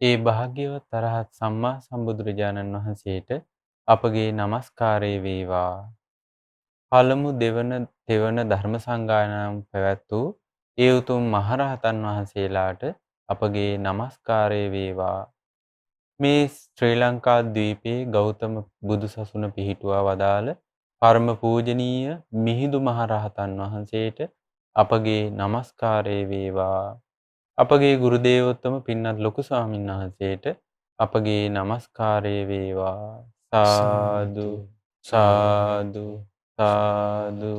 ඒ භාග්‍යවත් අරහත් සම්මා සම්බුදුරජාණන් වහන්සේට අපගේ নমස්කාරය වේවා. පළමු තෙවන ධර්ම සංගායනාව පැවැත් වූ ඒ උතුම් මහරහතන් වහන්සේලාට අපගේ নমස්කාරය වේවා. මේ ශ්‍රී ලංකා ද්වීපයේ ගෞතම බුදුසසුන පිහිටුවා වදාළ පරම පූජනීය මිහිඳු මහරහතන් වහන්සේට අපගේ নমස්කාරය වේවා. අපගේ ගුරු දේවෝත්තම පින්වත් ලොකු ස්වාමීන් වහන්සේට අපගේ নমස්කාරය වේවා. සාදු සාදු සාදු.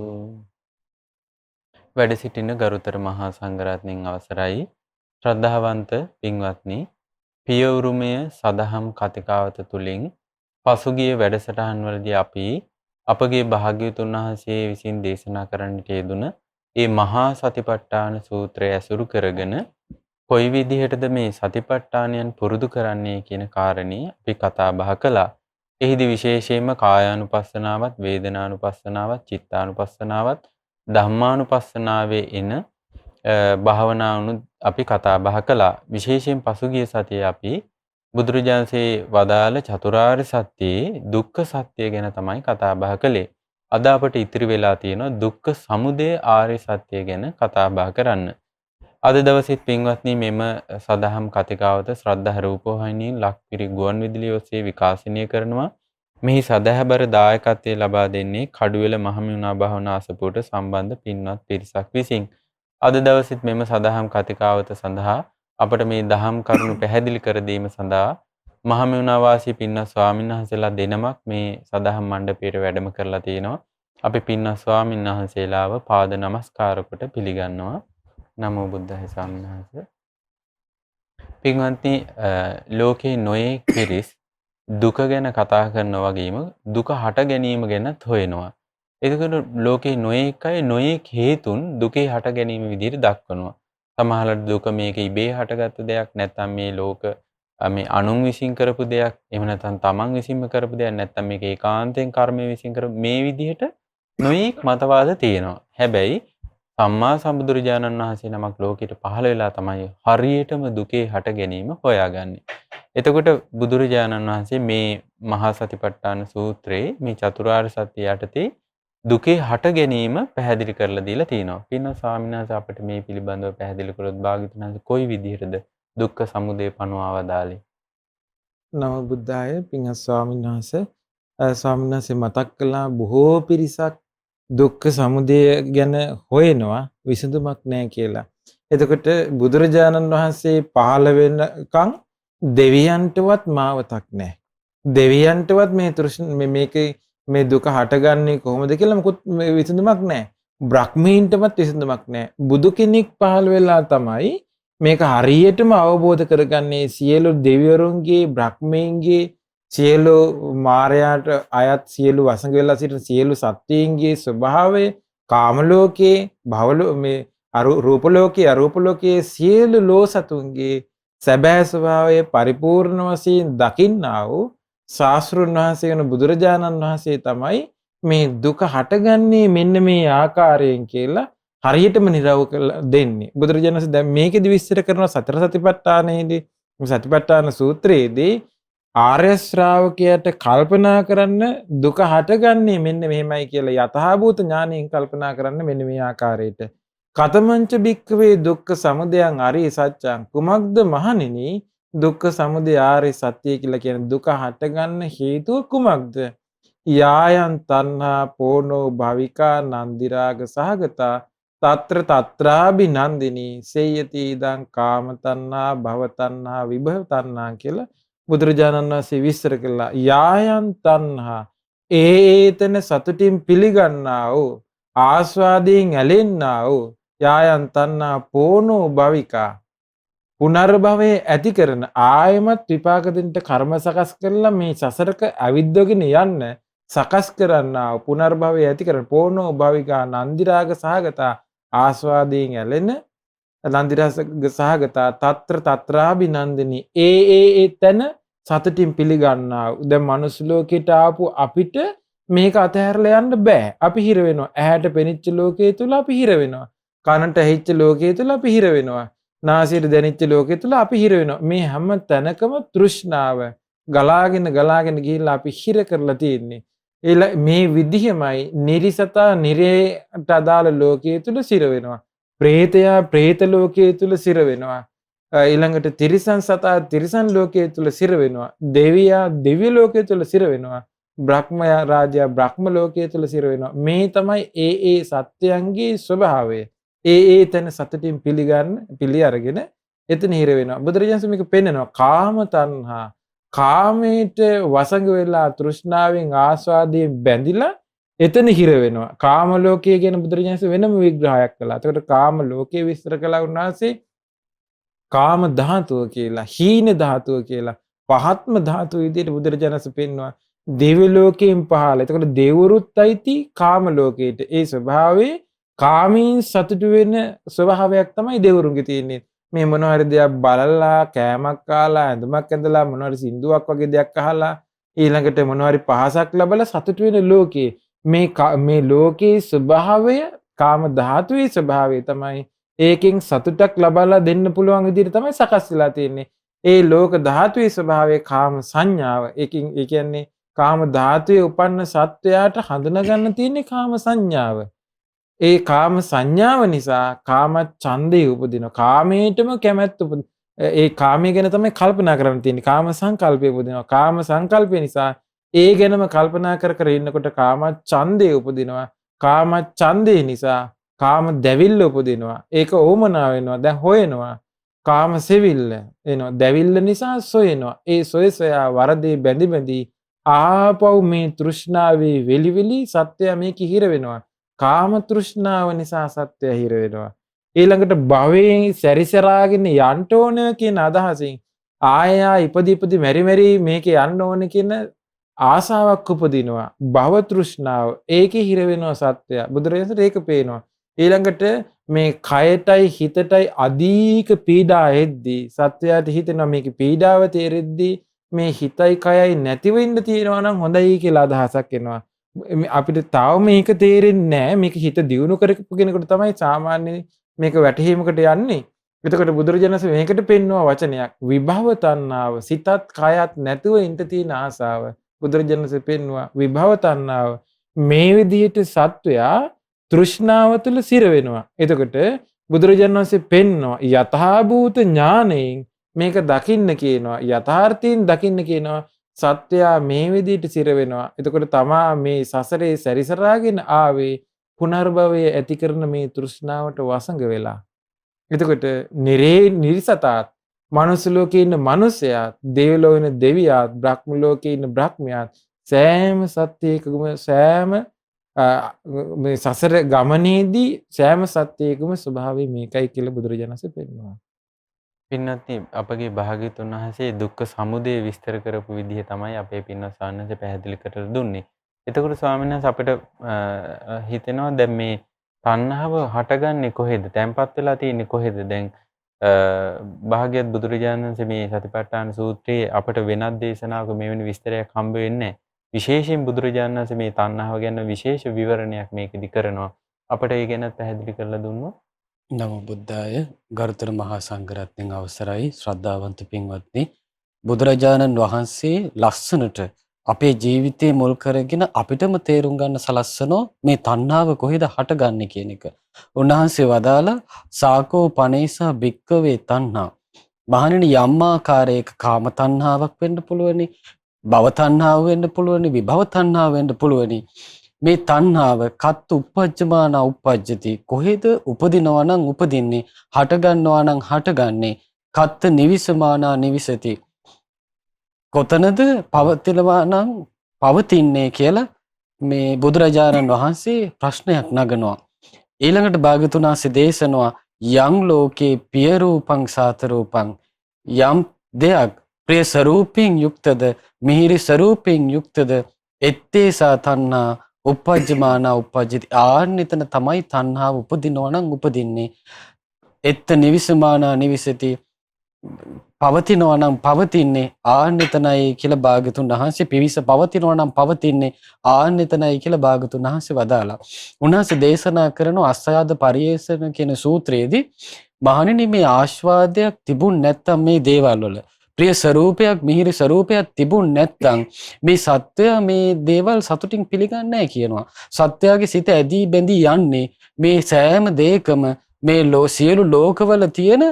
වැඩ සිටින ගරුතර මහා සංඝරත්නයන් අවසරයි. ශ්‍රද්ධාවන්ත පින්වත්නි, පිය උරුමය සදහම් කතිකාවත තුලින් පසුගිය වැඩසටහන්වලදී අපි අපගේ භාග්‍යවතුන් වහන්සේ විසින් දේශනා කරන්නට යෙදුන ඒ මහා සතිපට්ඨාන සූත්‍රය ඇසුරු කරගෙන කොයි විදිහටද මේ සතිපට්ඨානයන් පුරුදු කරන්නේ කියන කාරණේ අපි කතා බහ කළා. එහිදී විශේෂයෙන්ම කායානුපස්සනාවත්, වේදනානුපස්සනාවත්, චිත්තානුපස්සනාවත්, ධම්මානුපස්සනාවේ එන භාවනාවනුත් අපි කතා බහ කළා. විශේෂයෙන් පසුගිය සතියේ අපි බුදුරජාණන්සේ වදාළ චතුරාර්ය සත්‍යයේ දුක්ඛ සත්‍ය ගැන තමයි කතා බහ කළේ. අද අපට ඉතිරි වෙලා තියෙනවා දුක්ඛ සමුදය ආර්ය සත්‍ය ගැන කතා බහ කරන්න. අද දවසේත් පින්වත්නි මෙම සදහම් කතිකාවත ශ්‍රද්ධා රූපවාහිනියෙන් ලක්පිරි ගුවන් විදුලිය ඔස්සේ විකාශනය කරනවා. මෙහි සදහැබර දායකත්වයේ ලබා දෙන්නේ කඩුවෙල මහමෙවුනා භාවනා අසපුවට සම්බන්ධ පින්වත් පිරිසක් විසින්. අද දවසේත් මෙම සදහම් කතිකාවත සඳහා අපට මේ දහම් කරුණු පැහැදිලි කර දීම සඳහා මහමෙවුනා වාසී පින්වත් ස්වාමීන් වහන්සේලා දෙනමක් මේ සදහම් මණ්ඩපයට වැඩම කරලා තිනවා. අපි පින්වත් ස්වාමීන් වහන්සේලාව පාද නමස්කාර කොට පිළිගන්නවා. නමෝ බුද්ධාය ස්වාමීන් වහන්සේ. පින්වත්නි, ලෝකේ නොයේ පිරිස් දුක ගැන කතා කරනවා වගේම දුක හට ගැනීම ගැනත් හොයනවා. එතකොට ලෝකේ නොයෙක් අය නොයෙක් හේතුන් දුකේ හට ගැනීම විදිහට දක්වනවා. සමහරවිට දුක මේක ඉබේ හටගත්තු දෙයක්, නැත්නම් මේ මේ අනුන් විසින් කරපු දෙයක්, එහෙම නැත්නම් තමන් විසින්ම කරපු දෙයක්, නැත්නම් මේක ඒකාන්තයෙන් කර්මය විසින් කරපු මේ විදිහට නොයෙක් මතවාද තියෙනවා. හැබැයි සම්මා සම්බුදුරජාණන් වහන්සේ නමක් ලෝකෙට පහළ වෙලා තමයි හරියටම දුකේ හට ගැනීම හොයාගන්නේ. එතකොට බුදුරජාණන් වහන්සේ මේ මහා සතිපට්ඨාන සූත්‍රයේ මේ චතුරාර්ය සත්‍ය යටතේ දුකේ හට ගැනීම පැහැදිලි කරලා දීලා තියෙනවා. පින්වත් ස්වාමීන් වහන්සේ අපිට මේ පිළිබඳව පැහැදිලි කළොත් භාග්‍යවතුන් වහන්සේ කොයි විදිහටද දුක්ඛ සමුදය පනවව දාලේ? නම බුද්ධාය. පින්වත් ස්වාමීන් වහන්සේ මතක් කළා බොහෝ පිරිසක් දුක්ඛ සමුදය ගැන හොයනවා, විසඳුමක් නැහැ කියලා. එතකොට බුදුරජාණන් වහන්සේ පහළ වෙනකන් දෙවියන්ටවත් මාවතක් නැහැ. දෙවියන්ටවත් මේ දුක හටගන්නේ කොහොමද කියලා මොකුත් විසඳුමක් නැහැ. බ්‍රහ්මීන්ටවත් විසඳුමක් නැහැ. බුදු කෙනෙක් පහළ වෙලා තමයි මේක හරියටම අවබෝධ කරගන්නේ. සියලු දෙවිවරුන්ගේ, බ්‍රහ්මීන්ගේ, සියලු මායයට අයත් සියලු වසඟ වෙලා සිටින සියලු සත්වයන්ගේ ස්වභාවය, කාම ලෝකයේ, මේ රූප ලෝකයේ, අරූප ලෝකයේ සියලු ලෝසතුන්ගේ සැබෑ ස්වභාවය පරිපූර්ණ වශයෙන් දකින්නා වූ ශාස්ත්‍රුන් වහන්සේ වෙන බුදුරජාණන් වහන්සේ තමයි මේ දුක හටගන්නේ මෙන්න මේ ආකාරයෙන් කියලා හරියටම නිරව කරලා දෙන්නේ. බුදුරජාණන් වහන්සේ දැන් මේකෙදි විස්තර කරනවා සතර සතිපට්ඨානයේදී, සතිපට්ඨාන සූත්‍රයේදී ආර්ය ශ්‍රාවකයාට කල්පනා කරන්න දුක හටගන්නේ මෙන්න මෙහෙමයි කියලා යථාභූත ඥානයෙන් කල්පනා කරන්න මෙන්න මේ ආකාරයට. කතමංච භික්ඛවේ දුක්ඛ සමුදයං ආර්ය සත්‍යං. කුමක්ද මහණෙනි දුක්ඛ සමුදය ආර්ය සත්‍ය කියලා කියන දුක හටගන්න හේතුව කුමක්ද? යායන් තණ්හා පෝනෝ භවිකා නන්දිරාග සහගතා తත්‍ර తත්‍රාබි නන්දිනී සේයති ඉදං කාම තණ්හා භව තණ්හා විභව තණ්හා කියලා බුදුරජාණන් වහන්සේ විස්තර කළා. යායන් තණ්හා ඒතන සතුටින් පිළිගන්නා වූ, ආස්වාදයෙන් ඇලෙන්නා වූ යායන් තණ්හා පෝනෝ භවිකා, පුනර්භවයේ ඇති කරන ආයමත් විපාක දෙන්න කර්ම සකස් කරලා මේ සසරක අවිද්දගෙන යන්න සකස් කරන්නා වූ පුනර්භවයේ ඇති කරන පෝනෝ භවිකා නන්දිරාග සහගතා ආස්වාදයෙන් ඇලෙන නන්දිරස සහගතා తත්‍ර తත්‍රාබිනන්දිනී ඒ තැන සතුටින් පිළිගන්නා. දැන් මනුස්ස ලෝකයට ආපු අපිට මේක අතහැරලා යන්න බෑ. අපි හිර වෙනවා. ඇහැට පෙනිච්ච ලෝකයේ තුල අපි හිර වෙනවා. කනට ඇහිච්ච ලෝකයේ තුල අපි හිර වෙනවා. නාසයට දැනෙච්ච ලෝකයේ තුල අපි හිර වෙනවා. මේ හැම තැනකම තෘෂ්ණාව ගලාගෙන ගිහිල්ලා අපි හිර කරලා තියෙන්නේ. මේ විදිහමයි නිරිසතා නිරේට අදාළ ලෝකයේ තුල සිර වෙනවා. ප්‍රේතයා ප්‍රේත ලෝකයේ තුල සිර වෙනවා. ඊළඟට තිරිසන් සතා තිරිසන් ලෝකයේ තුල සිර වෙනවා. දෙවියා දිව්‍ය ලෝකයේ තුල සිර වෙනවා. බ්‍රහ්මයා රාජයා බ්‍රහ්ම ලෝකයේ තුල සිර වෙනවා. මේ තමයි ඒ සත්‍යයන්ගේ ස්වභාවය. ඒ තැන සතුටින් පිළි අරගෙන එතන හිර වෙනවා. බුදුරජාණන් මේක පෙන්නනවා. කාම තණ්හා කාමයට වසඟ වෙලා තෘෂ්ණාවෙන් ආස්වාදයෙන් බැඳිලා එතන හිර වෙනවා. කාම ලෝකයේ ගැන බුදුරජාණන් වෙනම විග්‍රහයක් කළා. එතකොට කාම ලෝකයේ විස්තර කළා උන්වහන්සේ කාම ධාතුව කියලා, හීන ධාතුව කියලා, පහත්ම ධාතුව විදිහට බුදුරජාණන් පෙන්වනවා. දිව්‍ය ලෝකයෙන් පහළ. එතකොට දෙවරුත් අයිති කාම ලෝකයට. ඒ ස්වභාවයේ කාමීන් සතුටු වෙන ස්වභාවයක් තමයි දෙවරුන්ගේ තියෙන්නේ. මේ මොනවා හරි දෙයක් බලලා, කෑමක් කාලා, ඇඳුමක් ඇඳලා, මොනවා හරි සින්දුවක් වගේ දෙයක් අහලා, ඊළඟට මොනවා හරි පහසක් ලැබලා සතුටු වෙන ලෝකේ. මේ ලෝකේ ස්වභාවය, කාම ධාතුවේ ස්වභාවය තමයි ඒකෙන් සතුටක් ලබලා දෙන්න පුළුවන් විදිහට තමයි සකස් වෙලා තියෙන්නේ. ඒ ලෝක ධාතුවේ ස්වභාවය කාම සංඥාව. ඒ කියන්නේ කාම ධාතුවේ උපන්න සත්වයාට හඳුනා ගන්න තියෙන්නේ කාම සංඥාව. ඒ කාම සංඥාව නිසා කාම ඡන්දේ උපදිනවා. කාමයටම කැමැත්ත උපදිනවා. ඒ කාමයේ ගැන තමයි කල්පනා කරන්න තියෙන්නේ. කාම සංකල්පය උපදිනවා. කාම සංකල්පය නිසා ඒ ගැනම කල්පනා කර ඉන්නකොට කාම ඡන්දේ උපදිනවා. කාම ඡන්දේ නිසා කාම දැවිල්ල උපදිනවා. ඒක ඕමනා වෙනවා. දැන් හොයනවා. කාම සෙවිල්ල එනවා. දැවිල්ල නිසා සොයනවා. ඒ සොයා වරදේ බැඳි ආපහු මේ තෘෂ්ණාවේ වෙලි සත්‍යය මේක හිර වෙනවා. කාම තෘෂ්ණාව නිසා සත්‍යය හිර වෙනවා. ඊළඟට භවයෙන් සැරිසරාගෙන යන්න ඕන කියන අදහසින් ආයා ඉපදි මෙරි මේකේ යන්න ඕන කියන ආසාවක් උපදිනවා. භව තෘෂ්ණාව ඒකේ හිර වෙනවා සත්‍යය. බුදුරජාණන් ඒක පේනවා. ඊළඟට මේ කයටයි හිතටයි අධික පීඩා එද්දී සත්‍යයට හිතෙනවා මේක පීඩාව තේරෙද්දී මේ හිතයි කයයි නැතිව ඉන්න තියෙනවා නම් හොඳයි කියලා අදහසක් එනවා. අපිට තාම මේක තේරෙන්නේ නැහැ. මේක හිත දියුණු කරපු කෙනෙකුට තමයි සාමාන්‍ය මේක වැටහීමකට යන්නේ. එතකොට බුදුරජාණන් මේකට පෙන්වුවා වචනයක්. විභව තණ්හාව. සිතත් කයත් නැතුව ඉන්න තියෙන ආසාව. බුදුරජාණන් පෙන්වුවා විභව තණ්හාව. මේ විදිහට සත්වයා තෘෂ්ණාව තුළ සිර වෙනවා. එතකොට බුදුරජාණන් වහන්සේ පෙන්වනවා යථාභූත ඥාණයෙන් මේක දකින්න කියනවා. යථාර්ථයෙන් දකින්න කියනවා. සත්‍යයා මේ විදිහට සිර වෙනවා. එතකොට තමා මේ සසරේ සැරිසරාගෙන ආවේ පුනර්භවය ඇති කරන මේ තෘෂ්ණාවට වසඟ වෙලා. එතකොට නිරිසතාත්, මනුස්ස ලෝකේ ඉන්න මනුස්සයාත්, දේවලෝ ඉන්න දෙවියාත්, බ්‍රහ්ම ලෝකේ ඉන්න බ්‍රහ්මයාත් සෑම සත්‍යයකම සෑම මේ සසර ගමනේදී සෑම සත්‍යයකම ස්වභාවය මේකයි කියලා බුදුරජාණන්සේ පෙන්වනවා. පින්වත්නි අපගේ භාග්‍යවතුන් වහන්සේ දුක්ඛ සමුදය විස්තර කරපු විදිහ තමයි අපේ පින්වත් සාන්නසේ පැහැදිලි කරලා දුන්නේ. එතකොට ස්වාමීන් වහන්සේ අපිට හිතෙනවා දැන් මේ තණ්හාව හටගන්නේ කොහෙද? තැම්පත් වෙලා තියෙන්නේ කොහෙද? දැන් භාග්‍යවත් බුදුරජාණන් වහන්සේ මේ සතිපට්ඨාන සූත්‍රයේ අපිට වෙනත් දේශනාවක මෙවැනි විස්තරයක් හම්බ වෙන්නේ නැහැ. විශේෂයෙන් බුදුරජාණන් වහන්සේ මේ තණ්හාව ගැන විශේෂ විවරණයක් මේකෙදි කරනවා. අපිට ඒ ගැන පැහැදිලි කරලා දුන්නොත් නමෝ බුද්ධාය ගරුතර මහා සංඝරත්නයන් අවසරයි ශ්‍රද්ධාවන්ත පින්වත්නි බුදුරජාණන් වහන්සේ ලස්සනට අපේ ජීවිතේ මුල් කරගෙන අපිටම තේරුම් ගන්න සලස්සනෝ මේ තණ්හාව කොහෙද හටගන්නේ කියන එක. උන්වහන්සේ වදාළ සාකෝ පනේසා භික්කවේ තණ්හා. මහණෙනි යම් ආකාරයක කාම තණ්හාවක් වෙන්න පුළුවනි, භව තණ්හාව වෙන්න පුළුවනි, විභව තණ්හාව වෙන්න පුළුවනි. මේ තණ්හාව කත් උපජ්ජමාන උපජ්ජති. කොහෙද උපදිනවා නම් උපදින්නේ, හට ගන්නවා නම් හටගන්නේ. කත් නිවිසමානා නිවිසති. කොතනද පවතිනවා නම් පවතින්නේ කියලා මේ බුදුරජාණන් වහන්සේ ප්‍රශ්නයක් නගනවා. ඊළඟට භාග්‍යවතුන් වහන්සේ දේශනවා යම් ලෝකේ පිය රූපං සාත රූපං. යම් දෙයක් ප්‍රිය ස්වરૂපයෙන් යුක්තද, මිහිරි ස්වરૂපයෙන් යුක්තද, එත්තේසා තණ්හා උපජ්ජමාන උපජ්ජති. ආන්නතන තමයි තණ්හාව උපදිනවා නම් උපදින්නේ. එත්ත නිවිසමාන නිවිසති. පවතිනවා නම් පවතින්නේ ආන්න එතනයි කියලා භාග්‍යතුන් වහන්සේ පිවිස පවතිනවා නම් පවතින්නේ ආන්න එතනයි කියලා භාග්‍යතුන් වහන්සේ වදාලා. උන්වහන්සේ දේශනා කරන අස්සාද පරියේෂණ කියන සූත්‍රයේදී මහණෙනි මේ ආස්වාදයක් තිබුණ නැත්තම් මේ දේවල් වල ප්‍රිය ස්වરૂපයක් මිහිරි ස්වરૂපයක් තිබුණ නැත්තම් මේ සත්වය මේ දේවල් සතුටින් පිළිගන්නේ නැහැ කියනවා. සත්වයාගේ සිත ඇදී බැඳී යන්නේ මේ සෑම දෙයකම මේ සියලු ලෝකවල තියෙන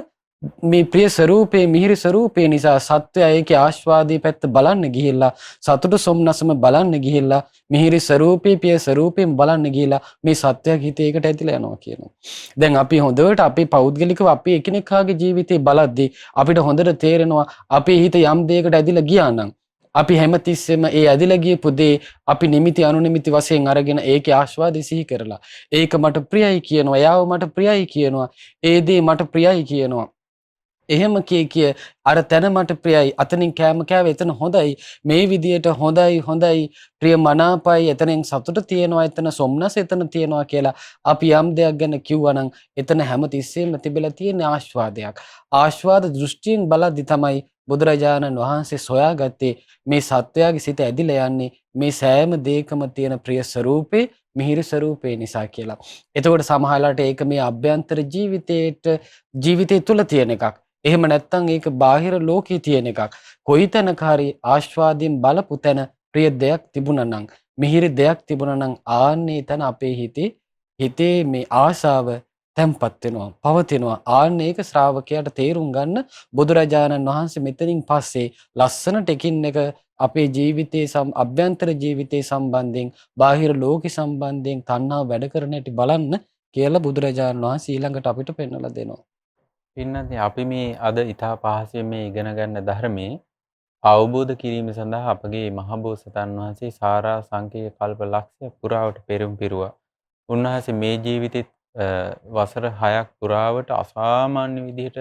මේ ප්‍රිය ස්වરૂපේ මිහිරි ස්වરૂපේ නිසා සත්වයා ඒකේ ආස්වාදී පැත්ත බලන්න ගිහිල්ලා සතුට සොම්නසම බලන්න ගිහිල්ලා මිහිරි ස්වરૂපේ ප්‍රිය ස්වરૂපයෙන් බලන්න ගිහිල්ලා මේ සත්වයාගේ හිතේ ඒකට ඇදිලා යනවා කියනවා. දැන් අපි හොඳට අපේ පෞද්ගලිකව අපි එකිනෙකාගේ ජීවිතේ බලද්දී අපිට හොඳට තේරෙනවා අපේ හිත යම් දෙයකට ඇදිලා ගියා නම් අපි හැමතිස්සෙම ඒ ඇදිලා ගියපු දේ අපි නිමිති අනුනිමිති වශයෙන් අරගෙන ඒකේ ආස්වාදය සිහි කරලා ඒක මට ප්‍රියයි කියනවා. එයාව මට ප්‍රියයි කියනවා. ඒ දේ මට ප්‍රියයි කියනවා. එහෙම කිය අර තැන මට ප්‍රියයි අතනින් කෑම කෑවේ එතන හොඳයි මේ විදියට හොඳයි ප්‍රිය මනාපයි එතනින් සතුට තියෙනවා එතන සොම්නස එතන තියෙනවා කියලා අපි යම් දෙයක් ගැන කිව්වනම් එතන හැමතිස්සෙම තිබිලා තියෙන ආස්වාද දෘෂ්ටියෙන් බලද්දි තමයි බුදුරජාණන් වහන්සේ සොයාගත්තේ මේ සත්වයාගේ සිත ඇදිලා යන්නේ මේ සෑම දෙයකම තියෙන ප්‍රිය ස්වરૂපේ මිහිරි ස්වરૂපේ නිසා කියලා. එතකොට සමහරවිට ඒක මේ අභ්‍යන්තර ජීවිතය තුල තියෙන එකක්. එහෙම නැත්නම් ඒක බාහිර ලෝකයේ තියෙන එකක්. කොයිතැනක හරි ආස්වාදයෙන් බලපු තැන ප්‍රිය දෙයක් තිබුණා නම් මිහිරි දෙයක් තිබුණා නම් ආන්නේ තැන අපේ හිතේ මේ ආශාව තැම්පත් වෙනවා පවතිනවා. ආන්නේ ඒක ශ්‍රාවකයාට තේරුම් ගන්න බුදුරජාණන් වහන්සේ මෙතනින් පස්සේ ලස්සනට එකින් එක අපේ ජීවිතයේ අභ්‍යන්තර ජීවිතයේ සම්බන්ධයෙන් බාහිර ලෝක සම්බන්ධයෙන් තණ්හාව වැඩ කරන හැටි බලන්න කියලා බුදුරජාණන් වහන්සේ ඊළඟට අපිට පෙන්වලා දෙනවා. පින්නත් අපි මේ අද ඉතා පහසුවෙන් මේ ඉගෙන ගන්න ධර්මයේ අවබෝධ කිරීම සඳහා අපගේ මහබෝසතාණන් වහන්සේ සාරා සංකේය කල්ප ලක්ෂය පුරාවට පෙරම් පිරුවා. උන්වහන්සේ මේ ජීවිතෙත් වසර 6ක් පුරාවට අසාමාන්‍ය විදිහට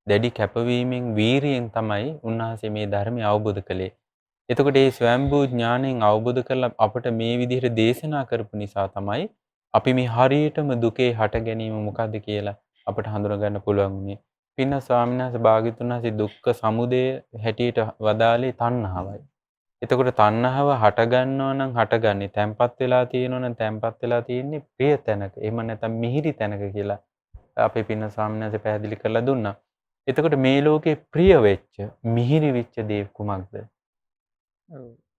දැඩි කැපවීමෙන් වීරියෙන් තමයි උන්වහන්සේ මේ ධර්මය අවබෝධ කළේ. එතකොට මේ ස්වයම්භූ ඥාණයෙන් අවබෝධ කරලා අපට මේ විදිහට දේශනා කරපු නිසා තමයි අපි මේ හරියටම දුකේ හට ගැනීම මොකද්ද කියලා අපට හඳුනා ගන්න පුළුවන් වුණේ. පින්න ස්වාමීන් වහන්සේ භාග්‍යවතුන් වහන්සේ දුක්ඛ සමුදය හැටියට වදාළේ තණ්හාවයි. එතකොට තණ්හාව හට ගන්නවා නම් හටගන්නේ තැම්පත් වෙලා තියෙනවා නම් තැම්පත් වෙලා තියෙන්නේ ප්‍රිය තැනක. එහෙම නැත්නම් මිහිරි තැනක කියලා අපේ පින්න ස්වාමීන් වහන්සේ පැහැදිලි කරලා දුන්නා. එතකොට මේ ලෝකේ ප්‍රිය වෙච්ච මිහිරි වෙච්ච දේ කුමක්ද?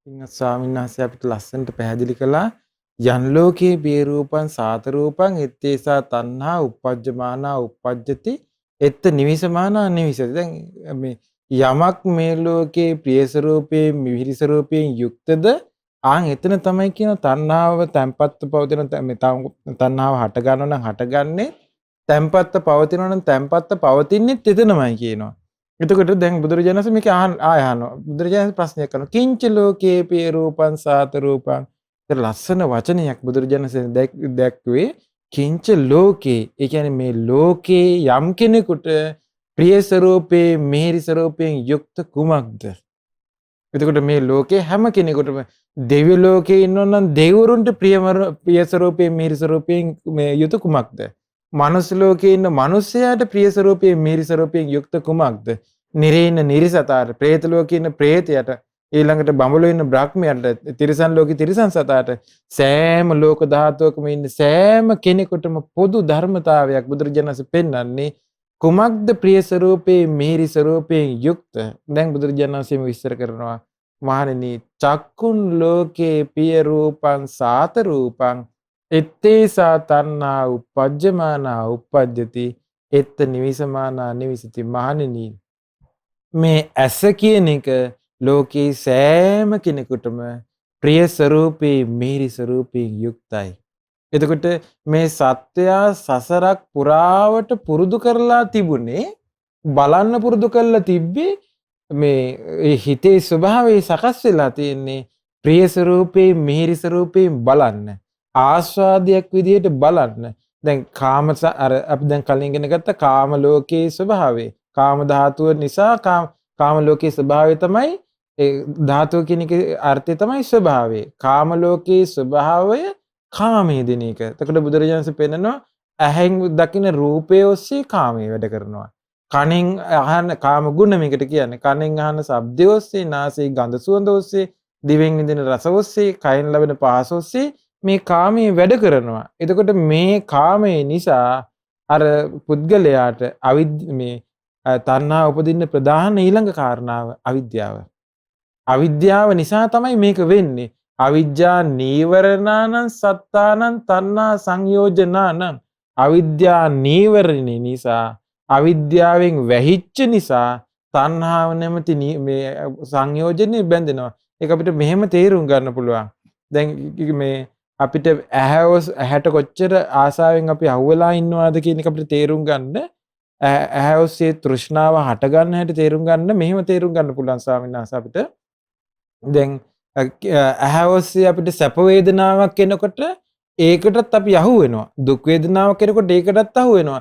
පින්වත් ස්වාමීන් වහන්සේ අපිට ලස්සනට පැහැදිලි කළා යන් ලෝකේ බේ රූපං සාත රූපං එත්තේසා තණ්හා uppajjamaana uppajjati එත්ත නිවිසමානා නිවිසති. දැන් මේ යමක් මේ ලෝකේ ප්‍රිය ස්වરૂපේ මිහිරි ස්වરૂපයෙන් යුක්තද ආන් එතන තමයි කියන තණ්හාව තැම්පත්ව පවතින තණ්හාව හට ගන්නව නම් හටගන්නේ තැම්පත්ව පවතිනවා නම් තැම්පත්ව පවතින්නේ එතනමයි කියනවා. එතකොට දැන් බුදුරජාණන් වහන්සේ මේක ආයහනවා. බුදුරජාණන් ප්‍රශ්නයක් කරනවා. කිංච ලෝකේ පිය රූපං සාත රූපං. ඒක ලස්සන වචනයක් බුදුරජාණන් වහන්සේ දැක්ුවේ. කිංච ලෝකේ. ඒ කියන්නේ මේ ලෝකේ යම් කෙනෙකුට ප්‍රිය ස්වરૂපේ මිහිරි ස්වરૂපයෙන් යුක්ත කුමක්ද? එතකොට මේ ලෝකේ හැම කෙනෙකුටම දෙවි ලෝකේ ඉන්නෝ නම් දෙවිවරුන්ට ප්‍රිය ස්වરૂපේ මිහිරි ස්වરૂපයෙන් මේ යුතු කුමක්ද? මනුස්ස ලෝකේ ඉන්න මිනිසයාට ප්‍රිය ස්වરૂපයෙන් මිහිරි ස්වરૂපයෙන් යුක්ත කුමක්ද? නිරේ ඉන්න නිරිසතාට, പ്രേත ලෝකේ ඉන්න പ്രേතයට, ඊළඟට බඹලෝ ඉන්න බ්‍රහ්මයාට, තිරිසන් ලෝකේ තිරිසන් සතාට සෑම ලෝක ධාතුවකම ඉන්න සෑම කෙනෙකුටම පොදු ධර්මතාවයක් බුදුරජාණන් වහන්සේ පෙන්වන්නේ කුමක්ද ප්‍රිය ස්වરૂපේ මිහිරි ස්වરૂපයෙන් යුක්ත? දැන් බුදුරජාණන් වහන්සේ විස්තර කරනවා මහණෙනි චක්කුන් ලෝකේ පිය රූපං සාත රූපං එත්තේසා තණ්හා uppajjamaana uppajjati එත්ත නිවිසමානා නිවිසති. මහණෙනි මේ ඇස කියන එක ලෝකේ සෑම කෙනෙකුටම ප්‍රිය ස්වરૂපේ මිහිරි ස්වરૂපයෙන් යුක්තයි. එතකොට මේ සත්‍යය සසරක් පුරාවට පුරුදු කරලා තිබුණේ බලන්න පුරුදු කරලා තිබ්බේ මේ හිතේ ස්වභාවය සකස් වෙලා තියෙන්නේ ප්‍රිය ස්වરૂපේ මිහිරි ස්වરૂපයෙන් බලන්න ආස්වාදයක් විදිහට බලන්න. දැන් කාම අර අපි දැන් කලින් ඉගෙන ගත්ත කාම ලෝකයේ ස්වභාවය කාම ධාතුව නිසා කාම ලෝකයේ ස්වභාවය තමයි ඒ ධාතුව කියන එකේ අර්ථය තමයි ස්වභාවය. කාම ලෝකයේ ස්වභාවය කාමයේ දින එක. එතකොට බුදුරජාණන් වහන්සේ පෙන්නනවා ඇහෙන් දකින රූපය ඔස්සේ කාමයේ වැඩ කරනවා. කනෙන් අහන කාම ගුණ මේකට කියන්නේ. කනෙන් අහන ශබ්දය ඔස්සේ, නාසයෙන් ගඳ සුවඳ ඔස්සේ, දිවෙන් විඳින රස ඔස්සේ, කයෙන් ලැබෙන පහස ඔස්සේ මේ කාමයේ වැඩ කරනවා. එතකොට මේ කාමයේ නිසා අර පුද්ගලයාට මේ තණ්හා උපදින්න ප්‍රධාන ඊළඟ කාරණාව අවිද්‍යාව. අවිද්‍යාව නිසා තමයි මේක වෙන්නේ. අවිජ්ජා නීවරණානං සත්තානං තණ්හා සංයෝජනානං. අවිද්‍යා නීවරණේ නිසා, අවිද්‍යාවෙන් වැහිච්ච නිසා තණ්හාව නැමැති මේ සංයෝජනේ බැඳෙනවා. ඒක අපිට මෙහෙම තේරුම් ගන්න පුළුවන්. දැන් මේ අපිට ඇහැට කොච්චර ආසාවෙන් අපි අහුවෙලා ඉන්නවාද කියන එක අපිට තේරුම් ගන්න, ඇහැ ඔස්සේ තෘෂ්ණාව හට ගන්න හැටි තේරුම් ගන්න මෙහෙම තේරුම් ගන්න පුළුවන් ස්වාමීන් වහන්සේ අපිට. දැන් ඇහැ ඔස්සේ අපිට සැප වේදනාවක් එනකොට ඒකටත් අපි අහු වෙනවා. දුක් වේදනාවක් එනකොට ඒකටත් අහු වෙනවා.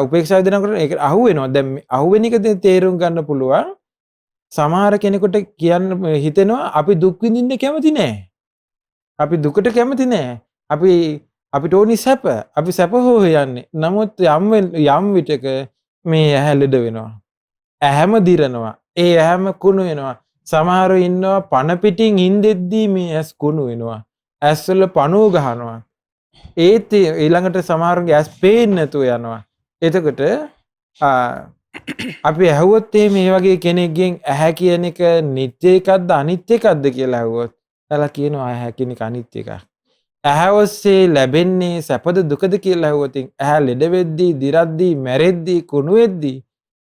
උපේක්ෂා වේදනාවකට ඒකට අහු වෙනවා. දැන් අහු වෙන එක තේරුම් ගන්න පුළුවන්. සමහර කෙනෙකුට කියන්න හිතෙනවා අපි දුක් විඳින්න කැමති නෑ. අපි දුකට කැමති නෑ. අපිට ඕනි සැප. අපි සැප හොයන්නේ. නමුත් යම් විටක මේ ඇහැ ලෙඩ වෙනවා. ඇහැම දිරනවා. ඒ ඇහැම කුණු වෙනවා. සමහරව ඉන්නවා පණ පිටින් ඉඳෙද්දී මේ ඇස් කුණු වෙනවා. ඇස්වල පණුව ගහනවා. ඒත් ඊළඟට සමහරගේ ඇස් පේන්නේ නැතුව යනවා. එතකොට අපි ඇහුවොත් මේ වගේ කෙනෙක්ගෙන් ඇහැ කියන එක නිත්‍ය එකක්ද අනිත්‍ය එකක්ද කියලා ඇහුවොත් එයාලා කියනවා ඇහැ කියන එක අනිත්‍ය එකක්. ඇහැ ඔස්සේ ලැබෙන්නේ සැපද දුකද කියලා ඇහුවොත් ඇහැ ලෙඩ වෙද්දී, දිරද්දී, මැරෙද්දී, කුණු වෙද්දී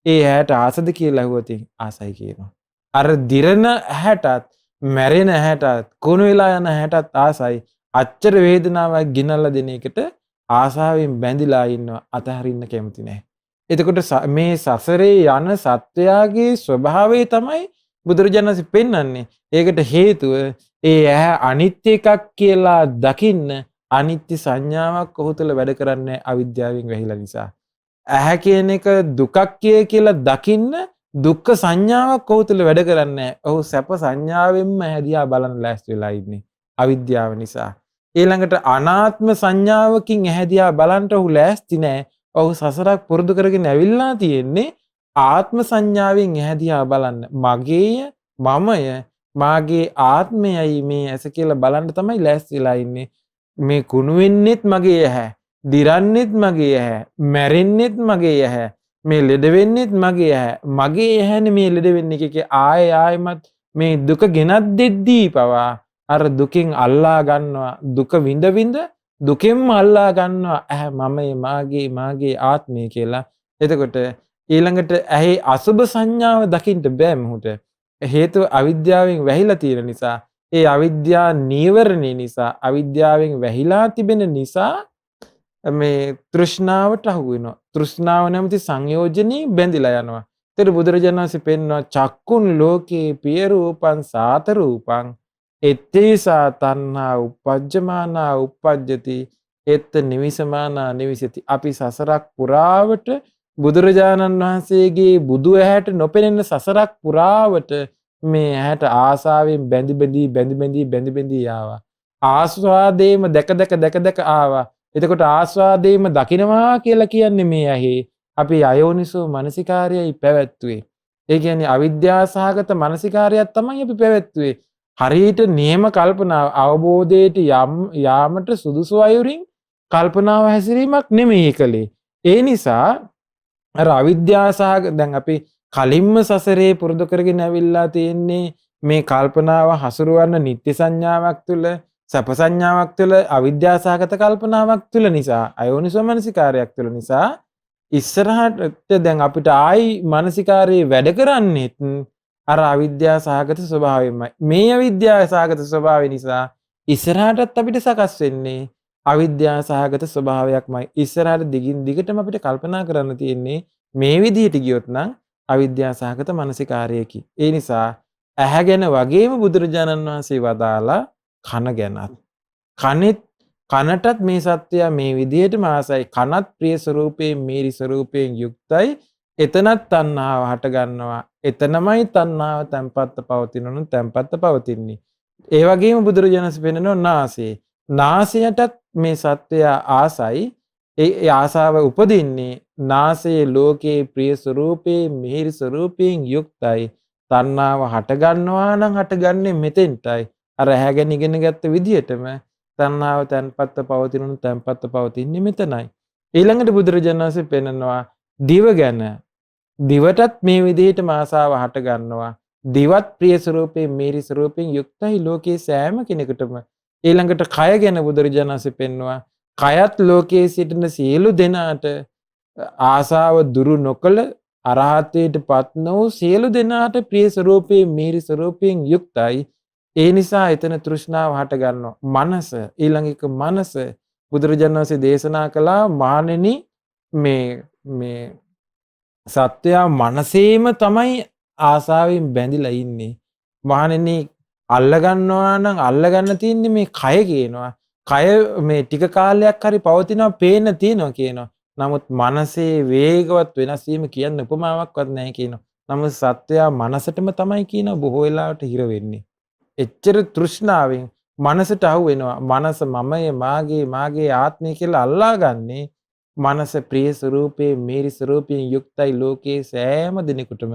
ඒ ඇහැට ආසද කියලා ඇහුවොත් ආසයි කියනවා. අර දිරන ඇහැටත්, මැරෙන ඇහැටත්, කුණු වෙලා යන ඇහැටත් ආසයි. අච්චර වේදනාවක් ගෙනල්ලා දෙන එකට ආසාවෙන් බැඳිලා ඉන්නවා. අතහරින්න කැමති නැහැ. එතකොට මේ සසරේ යන සත්වයාගේ ස්වභාවය තමයි බුදුරජාණන් වහන්සේ පෙන්වන්නේ. ඒකට හේතුව ඒ ඇහැ අනිත්‍ය එකක් කියලා දකින්න අනිත්‍ය සංඥාවක් ඔහු තුළ වැඩ කරන්නේ අවිද්‍යාවෙන් වැහිලා නිසා. ඇහැ කියන එක දුකක් කියලා දකින්න දුක්ඛ සංඥාවක් ඔහු තුළ වැඩ කරන්නේ. ඔහු සැප සංඥාවෙන්ම හැදියා බලන ලෑස්ති වෙලා ඉන්නේ අවිද්‍යාව නිසා. ඊළඟට අනාත්ම සංඥාවකින් ඇහැදියා බලන්න ඔහු ලෑස්ති නැහැ. ඔහු සසරක් පුරුදු කරගෙන ඇවිල්ලා තියෙන්නේ ආත්ම සංඥාවෙන් ඇහැදියා බලන්න. මගේය, මමය, මාගේ ආත්මයයි මේ ඇස කියලා බලන්න තමයි ලෑස්ති වෙලා ඉන්නේ. මේ කුණු වෙන්නෙත් මගේ ඇහැ, දිරන්නෙත් මගේ ඇහැ, මැරෙන්නෙත් මගේ ඇහැ, මේ ලෙඩ වෙන්නෙත් මගේ ඇහැ. මගේ ඇහැනේ මේ ලෙඩ වෙන්නේ කිය ආයෙමත් මේ දුක ගෙනත් දෙද්දී පවා අර දුකින් අල්ලා ගන්නවා. දුක විඳ විඳ දුකෙන්ම අල්ලා ගන්නවා ඇහැ මමයි, මාගේ ආත්මය කියලා. එතකොට ඊළඟට ඇහි අසුභ සංඥාව දකින්න බෑ මොහොත. හේතුව අවිද්‍යාවෙන් වැහිලා තියෙන නිසා. ඒ අවිද්‍යා නීවරණේ නිසා, අවිද්‍යාවෙන් වැහිලා තිබෙන නිසා මේ තෘෂ්ණාවට අහු වෙනවා. තෘෂ්ණාව නැමැති සංයෝජනේ බැඳිලා යනවා. ඒතර බුදුරජාණන් වහන්සේ පෙන්වනවා චක්කුන් ලෝකේ පිය රූපං සාත රූපං එත්තේසා තණ්හා උපජ්ජමානා උපජ්ජති එත්ත නිවිසමානා නිවිසති. අපි සසරක් පුරාවට බුදුරජාණන් වහන්සේගේ බුදු ඇහැට නොපෙනෙන සසරක් පුරාවට මේ ඇහැට ආසාවෙන් බැඳි ආවා. ආස්වාදේම දැක ආවා. එතකොට ආස්වාදේම දකින්නවා කියලා කියන්නේ මේ ඇහි අපි අයෝනිසෝ මනසිකාරයයි පැවැත්වුවේ. ඒ කියන්නේ අවිද්‍යා සහගත මනසිකාරයක් තමයි අපි පැවැත්වුවේ. හරියට නියම කල්පනාව අවබෝධයට යාමට සුදුසු අයුරින් කල්පනාව හැසිරීමක් නෙමෙයි කලේ. ඒ නිසා අර අවිද්‍යා සහගත දැන් අපි කලින්ම සසරේ පුරුදු කරගෙන ඇවිල්ලා තියෙන්නේ මේ කල්පනාව හසුරවන්න නිත්‍ය සංඥාවක් තුළ, සැප සංඥාවක් තුළ, අවිද්‍යා සහගත කල්පනාවක් තුළ නිසා, අයෝනිසෝ මනසිකාරයක් තුළ නිසා ඉස්සරහට දැන් අපිට ආයි මනසිකාරයේ වැඩ කරන්නේත් අර අවිද්‍යා සහගත ස්වභාවයෙන්මයි. මේ අවිද්‍යා සහගත ස්වභාවය නිසා ඉස්සරහටත් අපිට සකස් වෙන්නේ අවිද්‍යා සහගත ස්වභාවයක්මයි. ඉස්සරහට දිගින් දිගටම අපිට කල්පනා කරන්න තියෙන්නේ මේ විදිහට ගියොත් නම් අවිද්‍යා සහගත මනසිකාරයකි. ඒ නිසා ඇහැ ගැන වගේම බුදුරජාණන් වහන්සේ වදාලා කන ගැනත් කනටත් මේ සත්‍යය මේ විදිහටම ආසයි. කනත් ප්‍රිය ස්වරූපයෙන් මේරි ස්වරූපයෙන් යුක්තයි. එතනත් තණ්හාව හට ගන්නවා. එතනමයි තණ්හාව තැම්පත්ව පවතිනවනම් තැම්පත්ව පවතින්නේ. ඒ වගේම බුදුරජාණන් වහන්සේ පෙන්නනවා නාසයටත් මේ සත්‍යය ආසයි. ඒ ආසාව උපදින්නේ නාසයේ ලෝකයේ ප්‍රිය ස්වરૂපේ මිහිරි ස්වરૂපයෙන් යුක්තයි. තණ්හාව හට ගන්නවා නම් හටගන්නේ මෙතෙන්ටයි. අර ඇහැ ගැන ඉගෙන ගත්ත විදිහටම තණ්හාව තැන්පත්ව පවතිනුන තැන්පත්ව පවතින්නේ මෙතනයි. ඊළඟට බුදුරජාණන් වහන්සේ පෙන්නනවා දිව ගැන. දිවටත් මේ විදිහටම ආසාව හට ගන්නවා. දිවත් ප්‍රිය ස්වરૂපේ මිහිරි ස්වરૂපයෙන් යුක්තයි ලෝකයේ සෑම කෙනෙකුටම. ඊළඟට කය ගැන බුදුරජාණන් වහන්සේ පෙන්නවා කයත් ලෝකයේ සිටින සියලු දෙනාට ආසාව දුරු නොකළ අරහත්ත්වයට පත් නොවූ සියලු දෙනාට ප්‍රිය ස්වરૂපේ මිහිරි ස්වરૂපයෙන් යුක්තයි. ඒ නිසා එතන තෘෂ්ණාව හට ගන්නවා. මනස ඊළඟ එක මනස බුදුරජාණන් වහන්සේ දේශනා කළා මානෙනි මේ සත්වයා මනසේම තමයි ආසාවෙන් බැඳිලා ඉන්නේ. මහණෙනි අල්ලගන්නවා නම් අල්ලගන්න තියෙන්නේ මේ කය කියනවා. කය මේ ටික කාලයක් හරි පවතිනවා පේන්න තියෙනවා කියනවා. නමුත් මනසේ වේගවත් වෙනස් වීම කියන්න උපමාවක්වත් නැහැ කියනවා. නමුත් සත්වයා මනසටම තමයි කියනවා බොහෝ වෙලාවට හිර වෙන්නේ. එච්චර තෘෂ්ණාවෙන් මනසට අහු වෙනවා. මනස මමයේ මාගේ ආත්මය කියලා අල්ලාගන්නේ මනස ප්‍රිය ස්වરૂපේ මිහිරි ස්වરૂපයෙන් යුක්තයි ලෝකයේ සෑම දිනෙකටම.